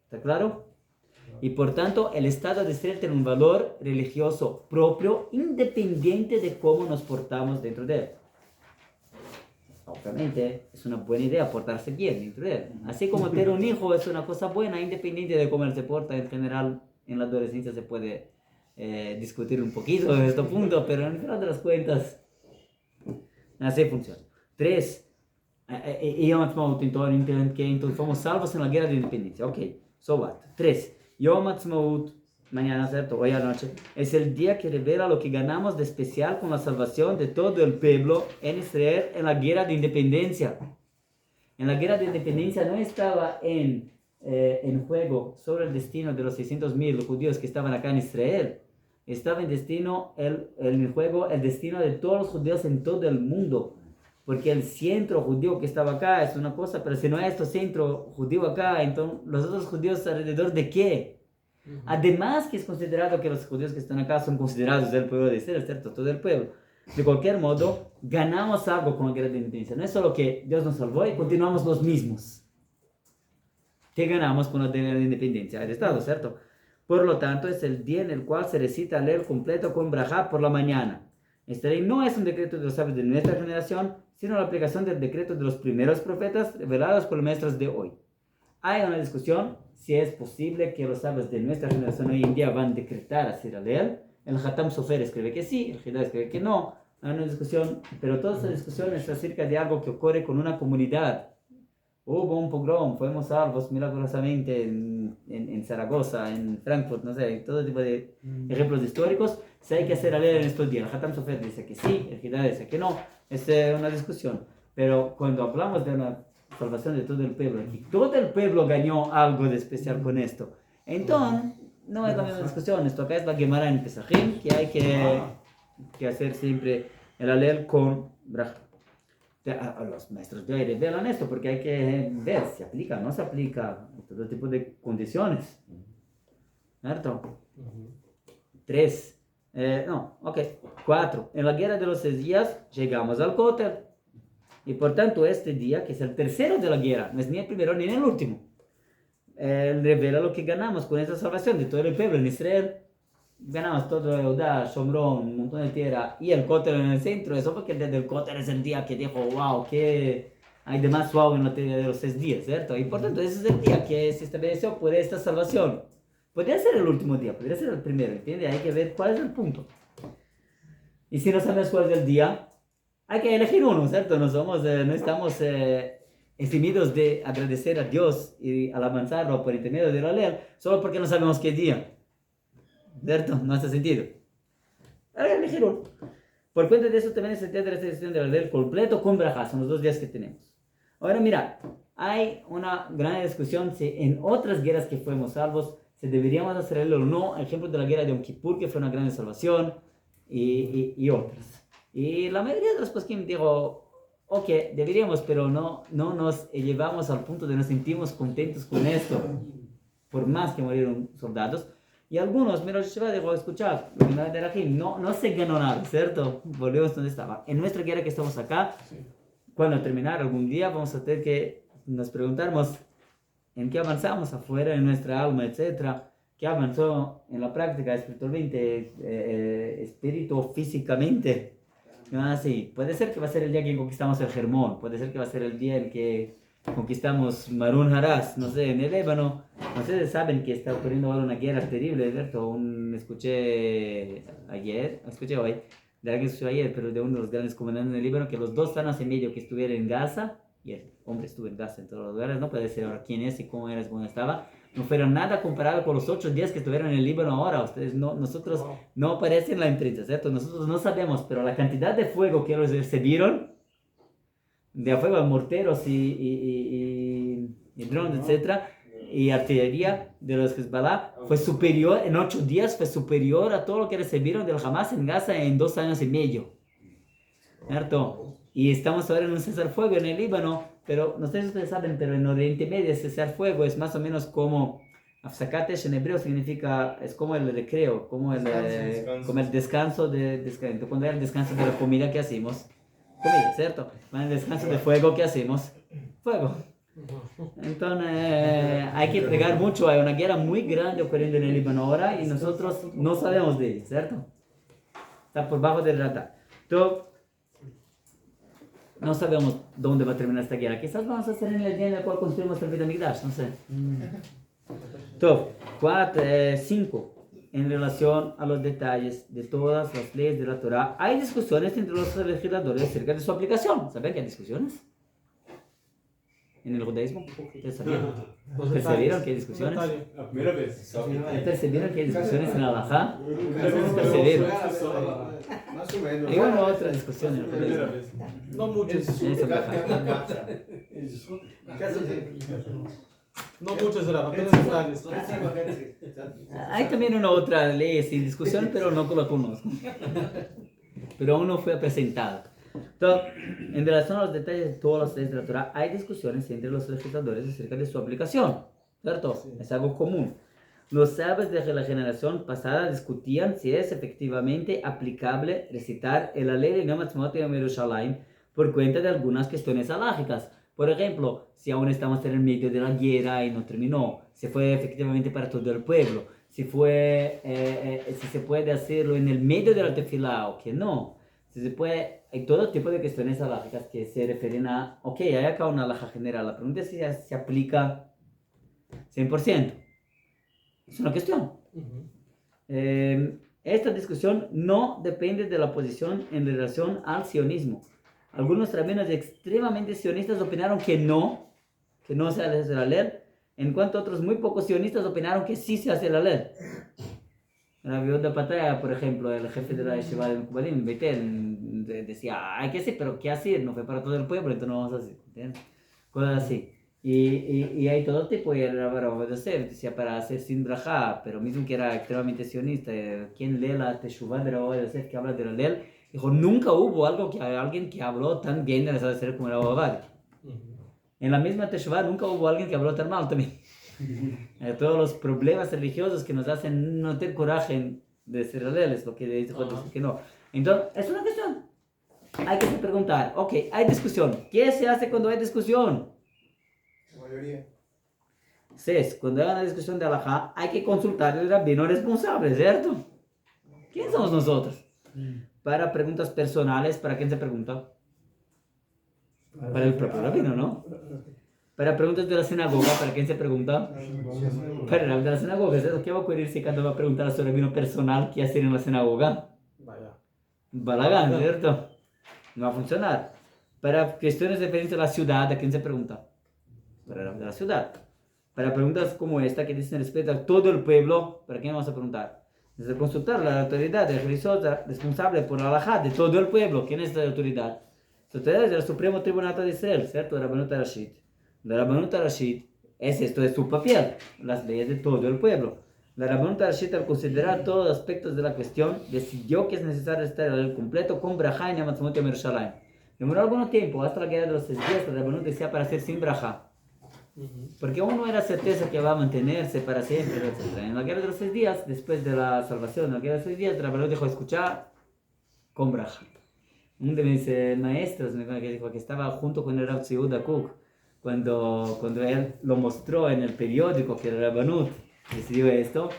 ¿Está claro? Y por tanto, el Estado de Israel tiene un valor religioso propio, independiente de cómo nos portamos dentro de él. Obviamente, es una buena idea portarse bien dentro de él. Así como tener un hijo es una cosa buena, independiente de cómo él se porta. En general, en la adolescencia se puede discutir un poquito en este punto, pero en final de las cuentas, así funciona. 3. Yom Ha'atzmaut, entonces fuimos salvos en la guerra de independencia. Ok, so what? 3. Yom Ha'atzmaut, mañana, ¿cierto? Hoy a la noche, es el día que revela lo que ganamos de especial con la salvación de todo el pueblo en Israel en la guerra de independencia. En la guerra de independencia no estaba en juego sobre el destino de los 600,000 judíos que estaban acá en Israel. Estaba en juego el destino de todos los judíos en todo el mundo. Porque el centro judío que estaba acá es una cosa, pero si no hay este centro judío acá, entonces los otros judíos alrededor de qué? Además que es considerado que los judíos que están acá son considerados del pueblo de Israel, ¿cierto? Todo el pueblo. De cualquier modo, ganamos algo con la guerra de independencia. No es solo que Dios nos salvó y continuamos los mismos. ¿Qué ganamos con la guerra de independencia? El Estado, ¿cierto? Por lo tanto, es el día en el cual se recita el leer completo con brajá por la mañana. Esta ley no es un decreto de los sabios de nuestra generación, sino la aplicación del decreto de los primeros profetas revelados por los maestros de hoy. Hay una discusión si es posible que los sabios de nuestra generación hoy en día van a decretar hacer el leer. El Hatam Sofer escribe que sí, el Hidá escribe que no. Hay una discusión, pero toda esta discusión es acerca de algo que ocurre con una comunidad. Hubo un pogrom, fuimos salvos milagrosamente en Zaragoza, en Frankfurt, no sé, todo tipo de ejemplos históricos. Si hay que hacer a leer en estos días, el Hatam Sofer dice que sí, el Hidá dice que no. Es una discusión. Pero cuando hablamos de una salvación de todo el pueblo, y todo el pueblo ganó algo de especial con esto, entonces no es la misma discusión. Esto acá es la Gemara en Pesachim, que hay que hacer siempre el alel con braja. A los maestros de hoy revelan esto porque hay que ver si aplica o no se aplica, todo tipo de condiciones, ¿cierto? 3, 4. En la guerra de los 6 días llegamos al Kotel. Y por tanto este día, que es el tercero de la guerra, no es ni el primero ni el último, revela lo que ganamos con esta salvación de todo el pueblo en Israel. Ganamos todo Eudá, Shomron, un montón de tierra y el Kotel en el centro. Eso porque el día del Kotel es el día que dijo, wow, que hay de más wow en la teoría de los 6 días, ¿cierto? Y por tanto ese es el día que se estableció por esta salvación. Podría ser el último día, podría ser el primero, ¿entiendes? Hay que ver cuál es el punto. Y si no sabes cuál es el día, hay que elegir uno, ¿cierto? No estamos eximidos de agradecer a Dios y alabanzarlo por intermedio de la ley, solo porque no sabemos qué día. ¿Cierto? No hace sentido. Hay que elegir uno. Por cuenta de eso también se entiende la sesión de la ley completo con brajá, son los 2 días que tenemos. Ahora mira, hay una gran discusión si en otras guerras que fuimos salvos, si deberíamos hacerlo o no. El ejemplo de la guerra de Yom Kippur, que fue una gran salvación, y otras. Y la mayoría de los poskim dijo, ok, deberíamos, pero no nos llevamos al punto de nos sentimos contentos con esto, por más que murieron soldados. Y algunos, mira, Shiva dijo, escuchad, no se ganó nada, ¿cierto? Volvemos donde estaba. En nuestra guerra que estamos acá, cuando terminar algún día, vamos a tener que nos preguntarnos en qué avanzamos afuera, en nuestra alma, etcétera. ¿Qué avanzó en la práctica espiritualmente, espíritu, físicamente? Sí, puede ser que va a ser el día en que conquistamos el Hermón, puede ser que va a ser el día en que conquistamos Marun Haras, no sé, en el Líbano. Ustedes saben que está ocurriendo ahora una guerra terrible, ¿cierto? Escuché hoy, de alguien escuchó ayer, pero de uno de los grandes comandantes del Líbano, que los 2 años y medio que estuvieron en Gaza, y el hombre estuvo en Gaza en todos los lugares, no puede decir ahora quién es y cómo era, cómo estaba, no fueron nada comparado con los 8 días que estuvieron en el Líbano ahora. Nosotros no aparece en la imprensa, ¿cierto? Nosotros no sabemos, pero la cantidad de fuego que ellos recibieron, de fuego, morteros y drones, etcétera, y artillería de los Hezbollah, fue superior, en 8 días fue superior a todo lo que recibieron del Hamas en Gaza en 2 años y medio, ¿cierto? Y estamos ahora en un cesar fuego en el Líbano, pero no sé si ustedes saben, pero en Oriente Medio cesar fuego es más o menos como Afsakatesh en hebreo significa, es como el recreo, como el descanso cuando hay el descanso de la comida que hacemos, comida, ¿cierto? Cuando el descanso de fuego que hacemos, fuego. Entonces hay que pregar mucho, hay una guerra muy grande ocurriendo en el Líbano ahora y nosotros no sabemos de ella, ¿cierto? Está por bajo del radar. Entonces, no sabemos dónde va a terminar esta guerra. Quizás vamos a estar en el día en el cual construimos el Beit HaMikdash, no sé. Entonces, 5. En relación a los detalles de todas las leyes de la Torah, hay discusiones entre los legisladores acerca de su aplicación. ¿Saben que hay discusiones en el judaísmo? ¿Ustedes sabían? ¿Percibieron que hay discusiones? La primera vez. ¿Percibieron que hay discusiones en la Halajá? ¿Percibieron? Más o menos. Hay una otra discusión en el judaísmo. No muchas. No muchas, apenas detalles. Hay también una otra ley sin discusión, pero no la conozco. Pero aún no fue presentada. Entonces, en relación a los detalles de todas las leyes de la Torah, hay discusiones entre los legisladores acerca de su aplicación, ¿cierto? Sí. Es algo común. Los sabios de la generación pasada discutían si es efectivamente aplicable recitar el Alel en Yom Ha'atzmaut y Yom Yerushalayim por cuenta de algunas cuestiones alágicas. Por ejemplo, si aún estamos en el medio de la guerra y no terminó, si fue efectivamente para todo el pueblo, si se puede hacerlo en el medio de la tefilá o que no. Si se puede, hay todo tipo de cuestiones alágicas que se refieren a, ok, hay acá una alhaja general, la pregunta es si se aplica 100%. Es una cuestión. Esta discusión no depende de la posición en relación al sionismo. Algunos rabinos extremadamente sionistas opinaron que no se hace el alel, en cuanto otros muy pocos sionistas opinaron que sí se hace el alel. Rabbi Yehuda Pataya, por ejemplo, el jefe de la yeshiva de Mekubalim, Beitel, decía, hay que hacer, pero ¿qué hacer? No fue para todo el pueblo, entonces no vamos a hacer, ¿entiendes? Cosas así. Y hay todo tipo, y el Rabbi Yosef decía para hacer sin brajá, pero mismo que era extremadamente sionista, quien lee la Teshuvah de Rabbi Yosef que habla del alel, dijo, nunca hubo alguien que habló tan bien de la Seder como era Rabbi. En la misma Teshuvah nunca hubo alguien que habló tan mal también. Todos los problemas religiosos que nos hacen no tener coraje de ser reales, lo que dijo que no. Entonces, es una cuestión. Hay que preguntar, ok, hay discusión. ¿Qué se hace cuando hay discusión? La mayoría. 6. Cuando hay una discusión de halajá, hay que consultar al rabino responsable, ¿cierto? ¿Quién somos nosotros? Para preguntas personales, ¿para quién se pregunta? Para el propio rabino, ¿no? Para preguntas de la sinagoga, ¿para quién se pregunta? Para el rabino de la sinagoga. ¿Qué va a ocurrir si cada va a preguntar a su rabino personal qué hacer en la sinagoga? Balagán, ¿cierto? No va a funcionar. Para cuestiones referentes a la ciudad, ¿a quién se pregunta? Para el rabino de la ciudad. Para preguntas como esta que dicen respecto a todo el pueblo, ¿para quién vamos a preguntar? Desde consultar a la autoridad religiosa responsable por la halajá de todo el pueblo. ¿Quién es la autoridad? La autoridad es el Supremo Tribunal de Israel, ¿cierto? El Rabbanut Harashit. La Rabbanut Harashit esto es su papel, las leyes de todo el pueblo. La Rabbanut Harashit, al considerar todos los aspectos de la cuestión, decidió que es necesario estar el completo con brajá en Yom Ha'atzmaut y Yom Yerushalayim. Demoró algún tiempo, hasta la guerra de los 6 días, la Rabbanut decía para hacer sin brajá. Porque uno era certeza que va a mantenerse para siempre, etc. En la guerra de los 6 días, después de la salvación, en la guerra de los 6 días, Rabbanut dejó escuchar con brajá. Uno de mis maestros que dijo que estaba junto con el Rav Yehuda Kook cuando él lo mostró en el periódico que el Rabbanut decidió esto,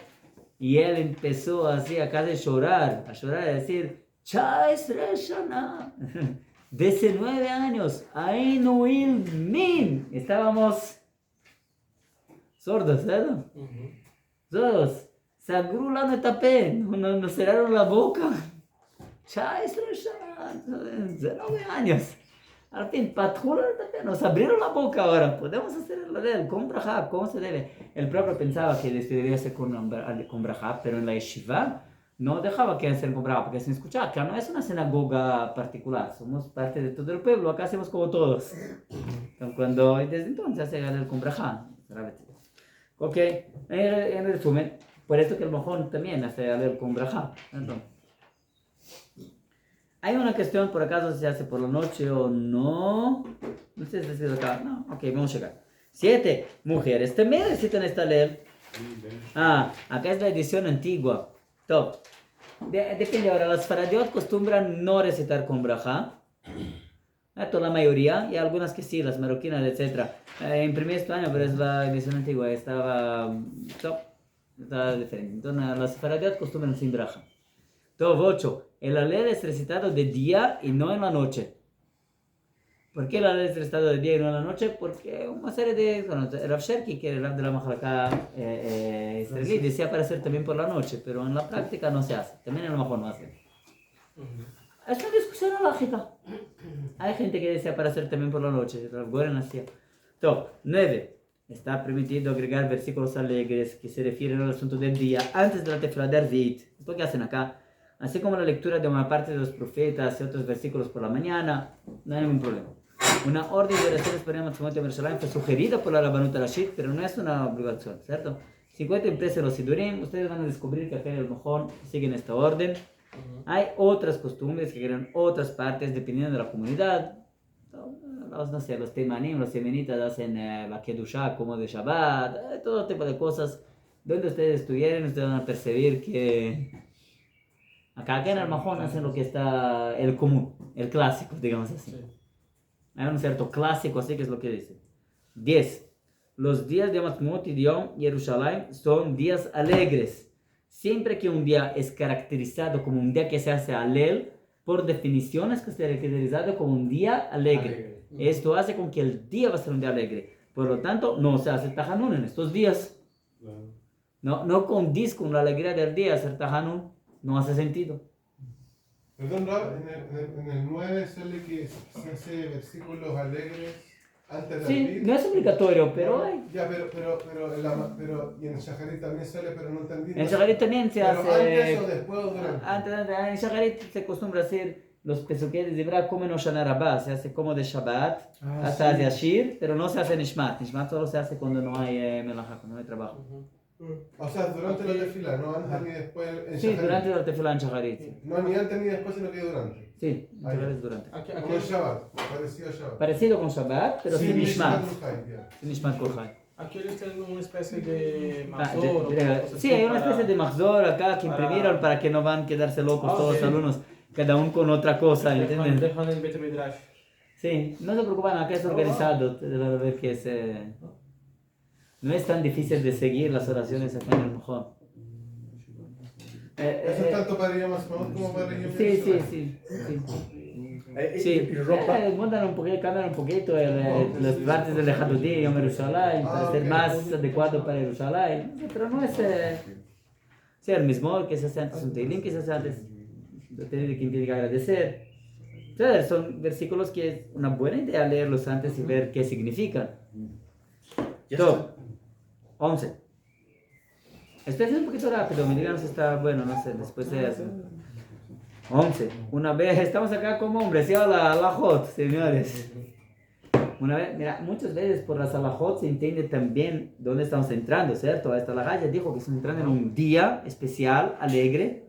y él empezó así a casi llorar, a decir, 19 Shana. 19 años. Ainu Ilmin. Estábamos sordos, ¿verdad? Sordos. Sagru la netape. Nos cerraron la boca. 19 Shana. 19 años. Al fin, nos abrieron la boca ahora. Podemos hacer el Halel con Brajá, ¿cómo se debe? El propio pensaba que debería ser con Brajá, pero en la yeshiva no dejaba que hacer con Brajá, porque se escuchaba que no es una sinagoga particular, somos parte de todo el pueblo, acá hacemos como todos. Desde entonces hace Halel con Brajá. Ok, en resumen, por esto que el mojón también hace Halel con Brajá. Hay una cuestión, por acaso se hace por la noche o no. No sé si es acá. No, ok, vamos a checar. 7. Mujeres también necesitan esta ley. Acá es la edición antigua. Top. Depende ahora, las faradiot acostumbran no recitar con brajá. Esto la mayoría, y algunas que sí, las marroquinas, etc. Imprimí este año, pero es la edición antigua. Estaba diferente. Entonces, las faradiot acostumbran sin brajá. Top 8. El Halel es recitado de día y no en la noche. ¿Por qué el Halel es recitado de día y no en la noche? Porque una serie de... Bueno, Rav Sherki, que era el Rav de la Mahalakha israelí, decía aparecer también por la noche, pero en la práctica no se hace. También en lo mejor no hace. Es una discusión lógica. Hay gente que desea aparecer también por la noche. Rav Goren hacía. Top 9. Está permitido agregar versículos alegres que se refieren al asunto del día antes de la tefilá de Arvit. Esto que hacen acá. Así como la lectura de una parte de los profetas y otros versículos por la mañana, no hay ningún problema. Una orden de oraciones por el Matzmot de Jerusalén fue sugerida por la Rabbanut Rashit, pero no es una obligación, ¿cierto? Si encuentran impresos los Sidurim, ustedes van a descubrir que acá en el Mojón siguen esta orden. Hay otras costumbres que crean otras partes dependiendo de la comunidad. No sé, los Teimanim, los Yemenitas hacen la Kedushá como de Shabbat, todo tipo de cosas. Donde ustedes estuvieran, ustedes van a percibir que... Acá en el Mahón hacen lo que está el común, el clásico, digamos así. Hay un cierto clásico, así que es lo que dice. 10. Los días de Matmut y Yom Yerushalayim son días alegres. Siempre que un día es caracterizado como un día que se hace Halel, por definición es que se caracterizado como un día alegre. Esto hace con que el día va a ser un día alegre. Por lo tanto, no se hace Tajanun en estos días. No condice con la alegría del día hacer Tajanun. No hace sentido. Perdón, Rab, en el 9 sale que se hace versículos alegres antes de Sí, no es obligatorio, pero hay. Ya, pero y en Shacharit también sale, pero no entendí. En Shacharit también se hace. ¿Antes o después o durante? Antes, en Shacharit se acostumbra a hacer los pesuqués de Zebra como en Hoshana Rabbah, se hace como de Shabbat hasta de Ashir, pero no se hace Nishmat. Nishmat solo se hace cuando no hay melajá, cuando no hay trabajo. O sea, durante la tefila, no antes ni después en Sí, Shacharit. durante la tefilá en Shacharit. No, ni antes ni después, sino que durante. Sí, en Shacharit es durante. Como el Shabbat, parecido a Shabbat. Parecido con Shabbat, pero sin Nishmat. Sin Nishmat Kolchai. Aquí ellos tienen una especie de mahzor. Sí, hay una especie de mahzor acá que imprimieron para que no van a quedarse locos todos los alumnos, cada uno con otra cosa, ¿entienden? Dejan el Beit Midrash. Sí, no se preocupen, acá es organizado, ustedes van a ver que es... No es tan difícil de seguir las oraciones acá en el Mojón. Eso es tanto para Yom Ha'atzmaut como para Yom Sí. Sí, montan un poquito, cambian un poquito las partes del Hadudí y Yom Yerushalayim para ser más adecuado para Yerushalayim, pero no es... Sí, el mismo que se hace antes, un Teilim que se hace antes, depende de quien tiene que agradecer. Entonces, son versículos que es una buena idea leerlos antes y ver qué significan. Top 11. Estoy haciendo un poquito rápido, me digan si está bueno, no sé, después de eso. 11. Una vez, estamos acá como hombres, y a la alajot, señores. Una vez, mira, muchas veces por las alajot se entiende también dónde estamos entrando, ¿cierto? Esta alajá ya dijo que estamos entrando en un día especial, alegre,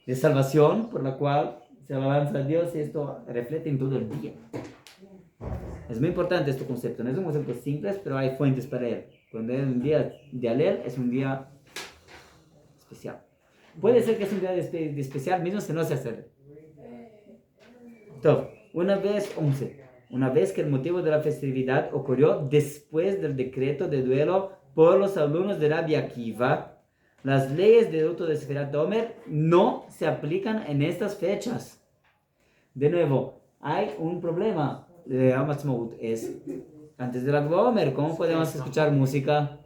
de salvación, por la cual se alabanza a Dios y esto refleja en todo el día. Es muy importante este concepto, no es un concepto simple, pero hay fuentes para él. Cuando es un día de Halel, es un día especial. Puede ser que es un día de especial, mismo si no se hace. Entonces, una vez que el motivo de la festividad ocurrió después del decreto de duelo por los alumnos de Rabbi Akiva, Las leyes de luto de Sefirat Omer no se aplican en estas fechas. De nuevo, hay un problema de Yom Ha'atzmaut, es antes de la Lag BaOmer, ¿cómo podemos escuchar música?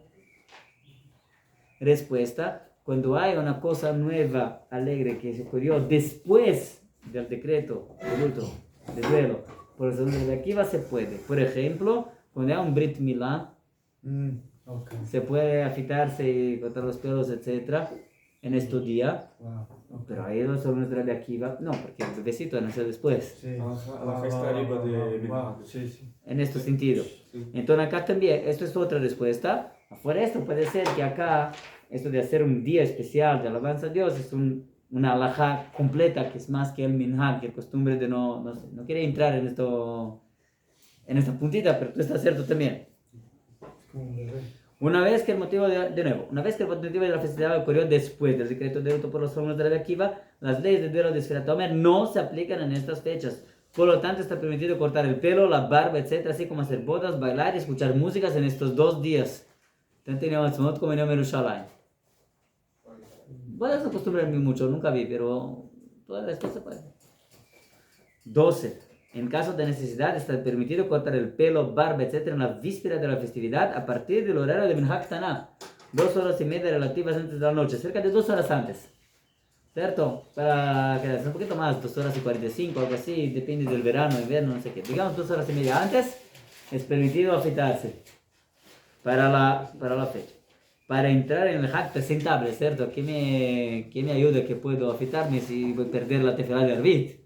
Respuesta, cuando hay una cosa nueva, alegre, que se ocurrió después del decreto de luto, de duelo, por eso de aquí se puede. Por ejemplo, cuando hay un Brit Milá, se puede afitarse y cortar los pelos, etc. en estos días. Pero ahí los alumnos de Akiva, no, porque el bebecito nació después. A la fiesta arriba de Minhag. En este sentido. Entonces acá también, esto es otra respuesta. Afuera esto puede ser que acá, esto de hacer un día especial de alabanza a Dios, es una alajá completa, que es más que el minhag, que es costumbre de no quiere entrar en esta puntita, pero tú estás cierto también. Una vez que el motivo una vez que el motivo de la festividad ocurrió después del decreto de luto por los alumnos de Rabbi Akiva, las leyes de duelo de Sefirat Omer no se aplican en estas fechas. Por lo tanto, está permitido cortar el pelo, la barba, etc., así como hacer bodas, bailar y escuchar músicas en estos 2 días. Tanto en Yom Ha'atzmaut como en Yom Yerushalayim. Bodas no acostumbran mucho, nunca vi, pero todas las cosas se pueden. 12. En caso de necesidad, está permitido cortar el pelo, barba, etc. en la víspera de la festividad a partir del horario de Minhag Taná, 2 horas y media relativas antes de la noche, cerca de 2 horas antes. ¿Cierto? Para quedarse un poquito más, 2 horas y 45, algo así, depende del verano, invierno, no sé qué. Digamos 2 horas y media antes, es permitido afeitarse para la fecha. Para entrar en el Hag presentable, ¿cierto? ¿Qué me ayuda que puedo afeitarme si voy a perder la tefilá de Arbit?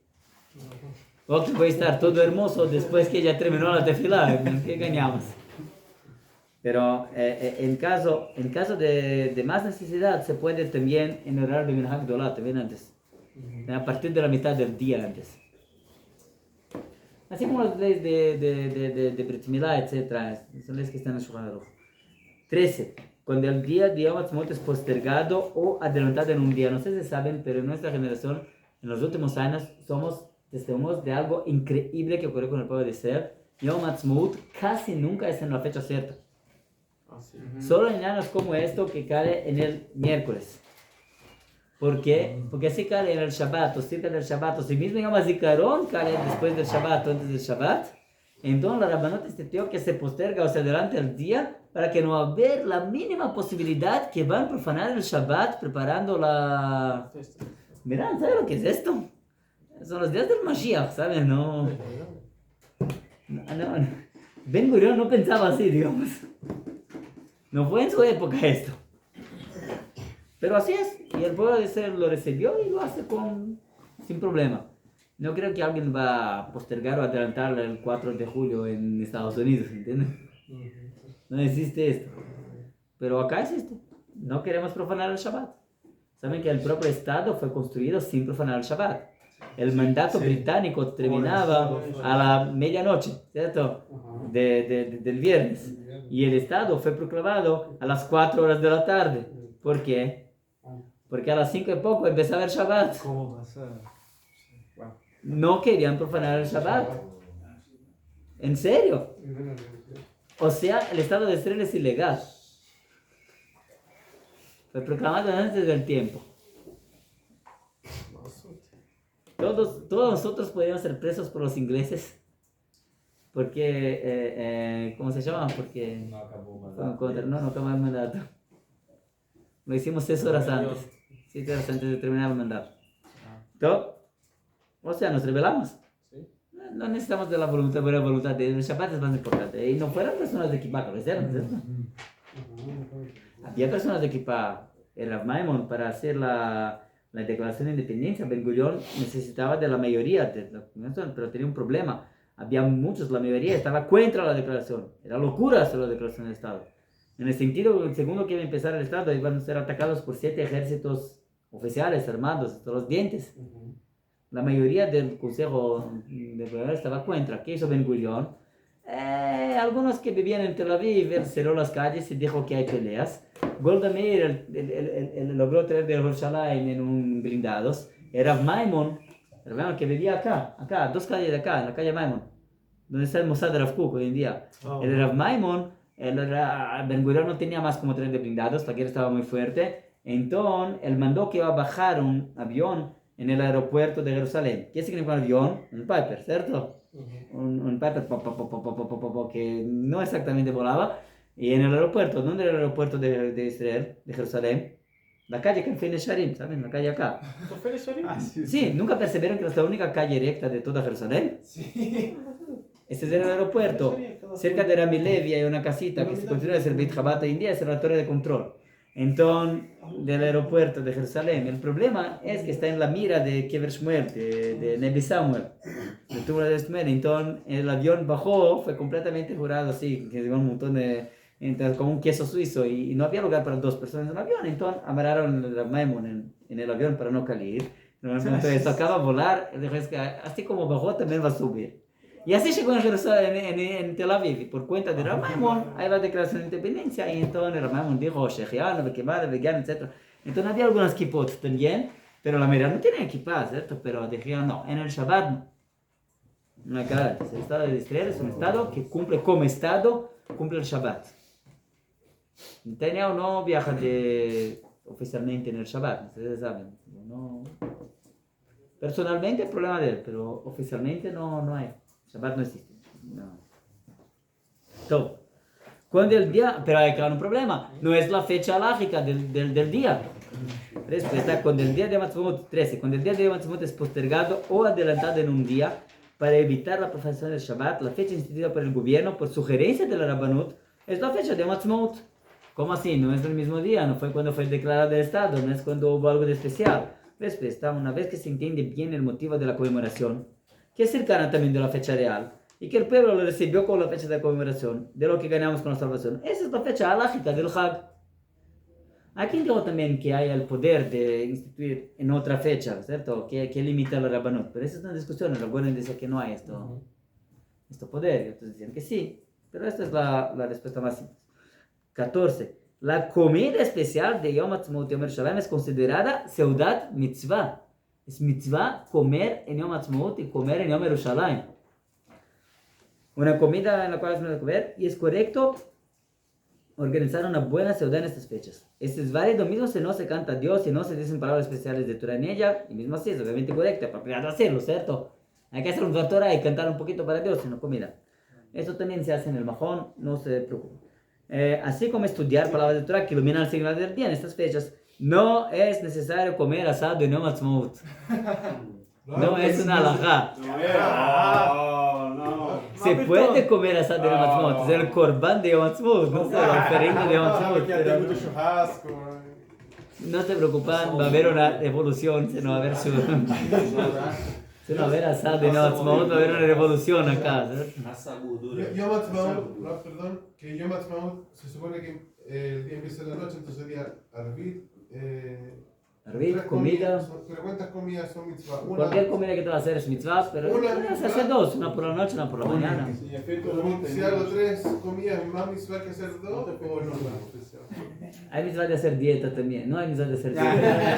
O que voy a estar todo hermoso después que ya terminó la tefilá, ¿qué ganamos? Pero en caso de más necesidad, se puede también en el horario de Minhag Dolá, también antes. A partir de la mitad del día antes. Así como las leyes de Brit Milá, etc. Son leyes que están en Shulchan Aruch. 13. Cuando el día de Yom Ha'atzmaut es postergado o adelantado en un día. No sé si saben, pero en nuestra generación, en los últimos años, somos testigos de algo increíble que ocurrió con el pueblo de Israel. Yom Ha'atzmaut casi nunca es en la fecha cierta. Solo en años como esto que cae en el miércoles. ¿Por qué? Porque así cae en el Shabbat, o cerca del Shabbat, o si mismo llama Zikaron, cae después del Shabbat o antes del Shabbat. Entonces la Rabbanot instituyó que se posterga o se adelante el día para que no haber la mínima posibilidad que van a profanar el Shabbat preparando la... Mirá, ¿sabes lo que es esto? Son los días del Mashiach, ¿sabes? No. Ben Gurion no pensaba así, digamos. No fue en su época esto. Pero así es. Y el pueblo de Israel lo recibió y lo hace sin problema. No creo que alguien va a postergar o adelantar el 4 de julio en Estados Unidos, ¿entiendes? No existe esto. Pero acá existe. No queremos profanar el Shabbat. Saben que el propio Estado fue construido sin profanar el Shabbat. El mandato británico terminaba a la medianoche, ¿cierto? Del viernes. Y el Estado fue proclamado a las 4 horas de la tarde. ¿Por qué? Porque a las 5 y poco empezaba el Shabbat. ¿Cómo va a ser? No querían profanar el Shabbat. ¿En serio? O sea, el Estado de Israel es ilegal. Fue proclamado antes del tiempo. Todos nosotros podíamos ser presos por los ingleses. Porque, ¿cómo se llama? Porque no acabó el mandato. Lo hicimos 6 horas antes. 7 horas antes de terminar el mandato. ¿Todo? O sea, nos rebelamos. No necesitamos de la buena voluntad. El Shabbat es más importante. Y no fueron personas de equipa que lo hicieron, ¿cierto? Había personas de equipa. El Rav Maimon, para hacer la declaración de independencia, Ben Gurion necesitaba de la mayoría, pero tenía un problema. Había muchos, la mayoría estaba contra la declaración. Era locura hacer la declaración del Estado. En el sentido, el segundo que iba a empezar el Estado, iban a ser atacados por 7 ejércitos oficiales armados, hasta los dientes. La mayoría del Consejo de Gobierno estaba contra. ¿Qué hizo Ben Gurion? Algunos que vivían en Tel Aviv, él cerró las calles y dijo que hay peleas. Golda Meir él logró traer de Yerushalayim en un blindados. Era Maimon, que vivía acá, 2 calles de acá, en la calle Maimon, donde está el Mossad de Rav Kook hoy en día. El Rav Maimon, Ben Gurion no tenía más como traer de blindados, la guerra estaba muy fuerte. Entonces, él mandó que iba a bajar un avión en el aeropuerto de Jerusalén. ¿Qué significa un avión? Un Piper, ¿cierto? Un Piper que no exactamente volaba. Y en el aeropuerto, ¿dónde era el aeropuerto de Israel, de Jerusalén? La calle que en Sharim, ¿saben? La calle acá. Sí, ¿nunca percibieron que es la única calle recta de toda Jerusalén? Sí. Este es el aeropuerto. Cerca de Rami Levi hay una casita que se continúa a ser Beit Chabad hoy en día, es la torre de control. Entonces, del aeropuerto de Jerusalén. El problema es que está en la mira de Kever Shmuel, de Nebi Samuel, de túmulo de Shmuel. Entonces, el avión bajó, fue completamente jurado así, que un montón de... Entonces, como un queso suizo, y no había lugar para 2 personas en el avión. Entonces, amarraron el Maimon en el avión para no caer. Entonces, tocaba volar, así como bajó, también va a subir. Y así llegó en Jerusalén, en Tel Aviv, por cuenta de Ramaimon, ahí va la declaración de independencia, y entonces Ramaimon dijo, Shechiano, Bekemada, Vegan, etc. Entonces había algunas kippot también, pero la mayoría no tenía kippah, ¿cierto? Pero dijeron, no, en el Shabbat no. No hay que hablar. El Estado de Israel es un Estado que cumple como Estado, cumple el Shabbat. Netanyahu no viaja oficialmente en el Shabbat, ustedes saben. No. Personalmente el problema de él, pero oficialmente no hay. Shabbat no existe. No. Todo. Cuando el día, pero hay claro un problema, no es la fecha lógica del día. Respuesta, cuando el día de Matzmut 13, cuando el día de Matzmut es postergado o adelantado en un día para evitar la profanación del Shabbat, la fecha instituida por el gobierno por sugerencia de la Rabbanut es la fecha de Matzmut. ¿Cómo así? No es el mismo día, no fue cuando fue declarado el Estado, no es cuando hubo algo de especial. Respuesta, una vez que se entiende bien el motivo de la conmemoración, que es cercana también de la fecha real, y que el pueblo lo recibió con la fecha de conmemoración, de lo que ganamos con la salvación. Esa es la fecha halógica del Hag. Aquí digo también que hay el poder de instituir en otra fecha, ¿cierto? Que limita la Rabbanut, pero esa es una discusión, el Rabbanut dice que no hay este poder, y otros dicen que sí, pero esta es la respuesta más simple. 14. La comida especial de Yom Ha'atzmaut y Yom Yerushalayim es considerada seudat mitzvah. Es mitzvah comer en Yom Ha'atzmaut y comer en Yom Yerushalayim. Una comida en la cual es de comer, y es correcto organizar una buena seudah en estas fechas. Esto es válido mismo si no se canta a Dios, si no se dicen palabras especiales de Torah en ella, y mismo así es obviamente correcto, apropiado hacerlo, ¿cierto? Hay que hacer un Torah y cantar un poquito para Dios en la comida. Esto también se hace en el Mahón, no se preocupen. Así como estudiar palabras de Torah que iluminan el signo del día en estas fechas, no es necesario comer asado en Yom Ha'atzmaut. No es una halajá. Se puede comer asado en Yom Ha'atzmaut, es el korban de Yom Ha'atzmaut, no sé, la ofrenda de Yom Ha'atzmaut. No se preocupen, va a haber una revolución, si no va a haber si no va a haber asado en Yom Ha'atzmaut, va a haber una revolución acá. Yom Ha'atzmaut, perdón, que Yom Ha'atzmaut se supone que el día empieza en la noche, entonces sería Arvit, comida. Pero ¿cuántas comidas son mitzvah? Cualquier comida que te va a hacer es mitzvah, pero puedes hacer 2, una por la noche, una por la mañana. Si hago 3 comidas, ¿más mitzvah que hacer 2 o no? Hay mitzvah de hacer dieta también, no hay mitzvah de hacer dieta.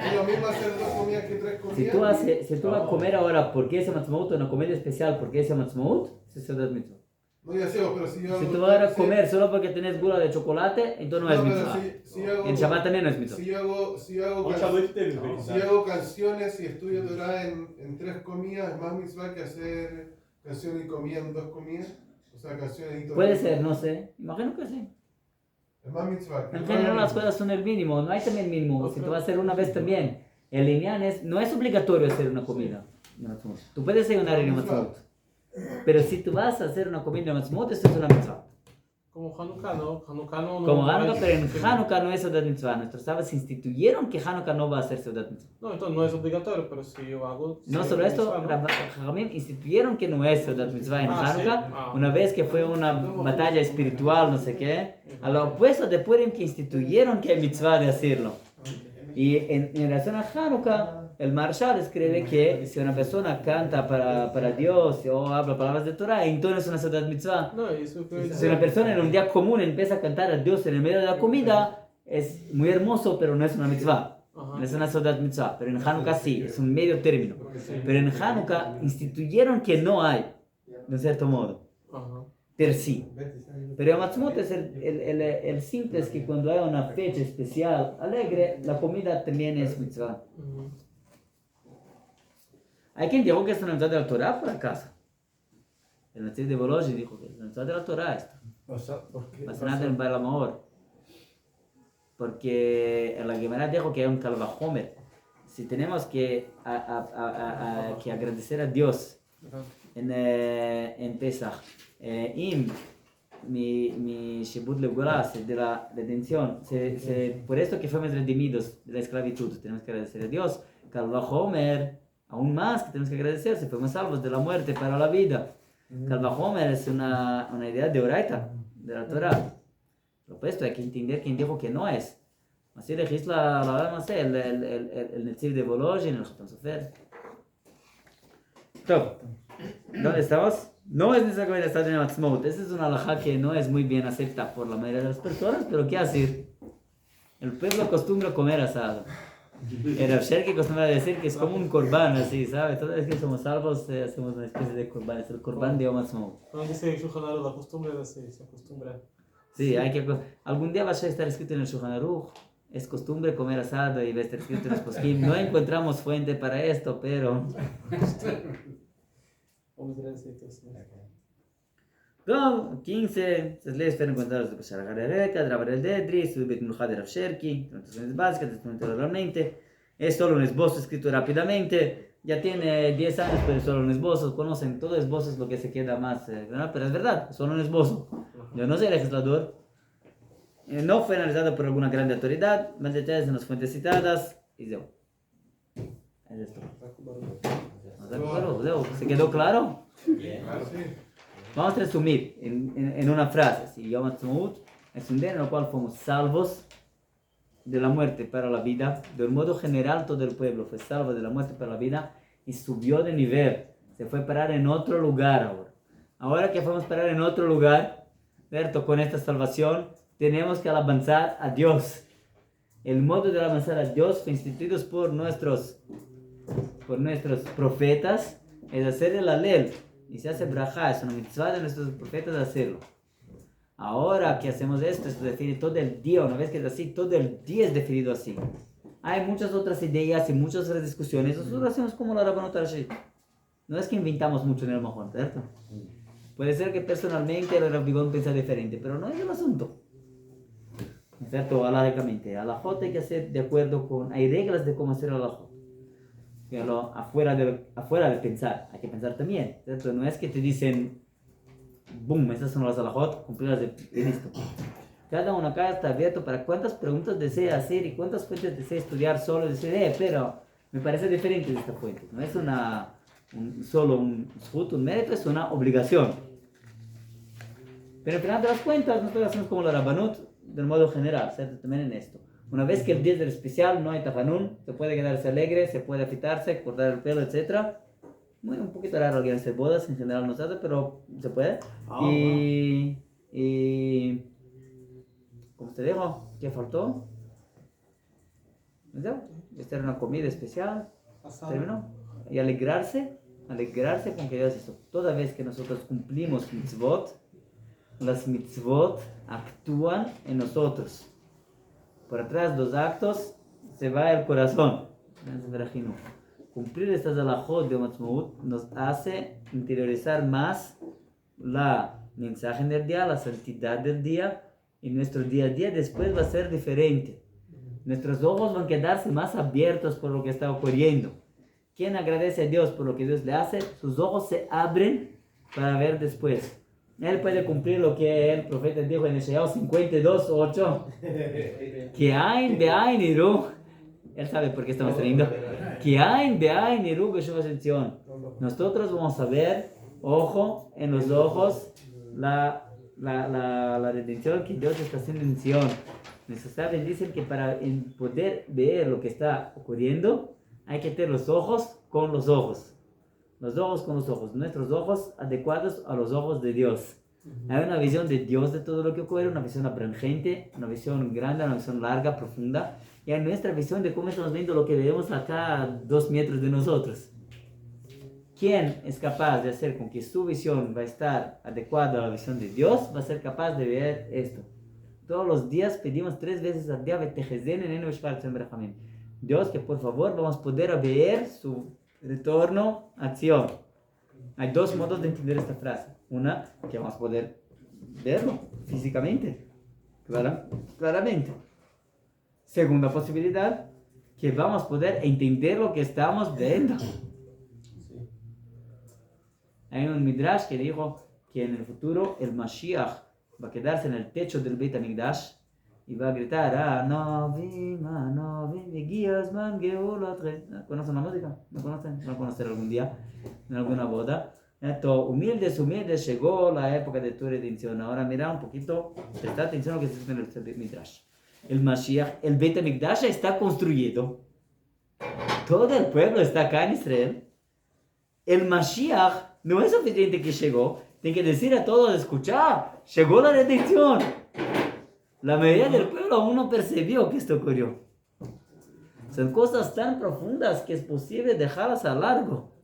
¿Es lo mismo hacer 2 comidas que 3 comidas? Si tú vas a comer ahora porque es Matzmaut, una comida especial porque es Matzmaut, se da mitzvah. No, ya sé, pero si yo Si tú vas a comer solo porque tenés gula de chocolate, entonces no es mitzvah. En Shabbat también no es mitzvah. Si hago canciones y estudio Torah en 3 comidas, ¿es más mitzvah que hacer canciones y comida en 2 comidas? O sea, canciones y Torah. Puede ser, no sé. Imagino que sí. Es más mitzvah. En general las cosas son el mínimo, no hay también mínimo. Si tú vas a hacer una vez también, el lineal no es obligatorio hacer una comida. Tú puedes ayunar en Matzmaut. Pero si tú vas a hacer una comida en Matzmaut, esto es una mitzvah. Como Hanukkah, ¿no? Como Hanukkah, pero en Hanukkah no es Seudat Mitzvah. Nuestros sabios instituyeron que Hanukkah no va a ser Seudat Mitzvah. No, entonces no es obligatorio, pero si yo hago... No solo esto, Jajamim instituyeron que no es Seudat Mitzvah en Hanukkah, ¿sí? una vez que fue una batalla espiritual, no sé qué. A lo opuesto de Purim, que instituyeron que hay mitzvah de hacerlo. Y en relación a Hanukkah, el Marshal escribe que si una persona canta para Dios o habla palabras de Torah, entonces es una Seudat Mitzvah. No, eso Si una persona en un día común empieza a cantar a Dios en el medio de la comida, es muy hermoso, pero no es una mitzvah. No es una Seudat Mitzvah. Pero en Hanukkah sí, es un medio término. Pero en Hanukkah instituyeron que no hay, de cierto modo. per sí. Pero Yom Ha'atzmaut es el simple, es que cuando hay una fecha especial, alegre, la comida también es mitzvah. Hay quien dijo que es una mitzvah de la Torah, por acaso. El Netziv de Volozhin dijo que es una mitzvah de la Torah esto. Basánate en Baal HaMaor. Porque en la Gemara dijo que hay un Kal Vachomer. Si tenemos que agradecer a Dios en Pesach, mi Shibud Legulá, de la redención, por esto que fuimos redimidos de la esclavitud, tenemos que agradecer a Dios. Kal Vachomer, aún más que tenemos que agradecer, si fuimos salvos de la muerte para la vida. Kal Vachomer es una idea de Oraita, de la Torah. Lo opuesto hay que entender quién dijo que no es. Así legisla no sé, el Netziv de Volozhin, el Khatam Sofer. ¿Dónde estamos? No es necesariamente estar en Yom Ha'atzmaut. Esa es una halajá que no es muy bien aceptada por la mayoría de las personas, pero ¿qué hacer? El pueblo acostumbra a comer asado. El Rav Sherki acostumbra a decir que es como un corbán, así, ¿sabes? Toda vez que somos salvos, hacemos una especie de corbán. Es el corbán de Yom Ha'atzmaut. Cuando dice Shulchan Aruch, la costumbre es así, se acostumbra. Sí, hay que... Algún día va a estar escrito en el Shulchan Aruch. Es costumbre comer asado y va a estar escrito en los poskim. No encontramos fuente para esto, pero... No, 15, las leyes fueron encontradas de Peshar Harereka, Drabar el Dedri, Subit Mulhad de Rav Sherki, transmisiones básicas, testimonio oralmente. Es solo un esbozo escrito rápidamente. Ya tiene 10 años, pero es solo un esbozo. Conocen, todo esbozo es lo que se queda más, ¿verdad? Pero es verdad, es solo un esbozo. Yo no soy legislador. No fue analizado por alguna gran autoridad, más detalles en las fuentes citadas, y yo. Es esto. ¿Se quedó claro? Vamos a resumir en una frase. Si Yom Ha'atzmaut es un día en el cual fuimos salvos de la muerte para la vida. De un modo general, todo el pueblo fue salvo de la muerte para la vida y subió de nivel. Se fue a parar en otro lugar ahora. Ahora que fuimos a parar en otro lugar, ¿cierto? Con esta salvación, tenemos que alabanzar a Dios. El modo de alabanzar a Dios fue instituido por nuestros profetas, es hacer el alel. Y se hace brajá, es una mitzvah de nuestros profetas hacerlo. Ahora que hacemos esto, es decir, todo el día, una vez que es así, todo el día es definido así. Hay muchas otras ideas y muchas otras discusiones. Nosotros hacemos como la Rabbanut Rashit. No es que inventamos mucho en el Mahón, ¿cierto? Puede ser que personalmente el Rav Bigón piensa diferente, pero no es el asunto. ¿Cierto? Alajicamente. Alajot hay que hacer de acuerdo con... Hay reglas de cómo hacer alajot. Pero afuera de pensar, hay que pensar también, ¿cierto? No es que te dicen, boom, esas son las alajot, cumplirlas y listo. Cada uno acá está abierto para cuántas preguntas desea hacer y cuántas fuentes desea estudiar solo. Decir, pero me parece diferente de esta fuente. No es solo un zhut, un mérito, es una obligación. Pero al final de las cuentas, nosotros hacemos como la Rabbanut del modo general, ¿cierto? También en esto. Una vez que el día es del especial, no hay tafanún, se puede quedarse alegre, se puede afitarse, cortar el pelo, etc. Bueno, un poquito raro alguien hacer bodas, en general no se hace, pero se puede. Y ¿cómo te digo? ¿Qué faltó? Esta era una comida especial. ¿Terminó? Y alegrarse con que Dios hizo. Toda vez que nosotros cumplimos mitzvot, las mitzvot actúan en nosotros. Por atrás de los actos se va el corazón. Cumplir estas alajot de Yom Ha'atzmaut nos hace interiorizar más la mensaje del día, la santidad del día, y nuestro día a día después va a ser diferente. Nuestros ojos van a quedarse más abiertos por lo que está ocurriendo. Quien agradece a Dios por lo que Dios le hace, sus ojos se abren para ver después. Él puede cumplir lo que el profeta dijo en Yeshayahu 52:8. Que Ain Be'ain Iru. Él sabe por qué estamos trayendo. Que Ain Be'ain Iru B'Shuv Hashem. Nosotros vamos a ver, ojo en los ojos, la redención que Dios está haciendo en Sion. Nuestros sabios dicen que para poder ver lo que está ocurriendo, hay que tener los ojos con los ojos. Los ojos con los ojos, nuestros ojos adecuados a los ojos de Dios. Hay una visión de Dios de todo lo que ocurre, una visión abrangente, una visión grande, una visión larga, profunda. Y hay nuestra visión de cómo estamos viendo lo que vemos acá a 2 metros de nosotros. ¿Quién es capaz de hacer con que su visión va a estar adecuada a la visión de Dios? Va a ser capaz de ver esto. Todos los días pedimos 3 veces al día, Dios, que por favor vamos a poder ver su retorno a acción. Hay 2 modos de entender esta frase. Una, que vamos a poder verlo físicamente, claramente. Segunda posibilidad, que vamos a poder entender lo que estamos viendo. Hay un midrash que dijo que en el futuro el Mashiach va a quedarse en el techo del Beit HaMikdash y va a gritar, Novim, Egias Man Geulat. ¿Conocen la música? ¿No conocen? ¿No conocen algún día en alguna boda? Humildes, llegó la época de tu redención. Ahora mira un poquito, presta atención a lo que se dice en el midrash. El Mashiach, el Beit HaMikdash está construido. Todo el pueblo está acá en Israel. El Mashiach no es suficiente que llegó. Tiene que decir a todos, escuchar, llegó la redención. La mayoría del pueblo aún no percibió que esto ocurrió. Son cosas tan profundas que es posible dejarlas a largo.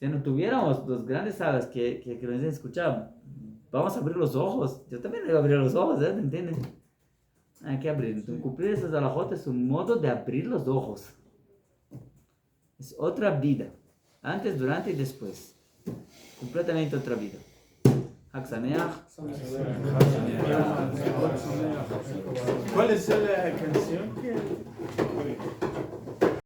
Si no tuviéramos los grandes sabios que nos dicen, escuchar, vamos a abrir los ojos. Yo también debo abrir los ojos, ¿me entienden? Hay que abrir. Entonces, cumplir esas alajot es un modo de abrir los ojos. Es otra vida. Antes, durante y después. Completamente otra vida. Hag Sameach. ¿Cuál es la canción que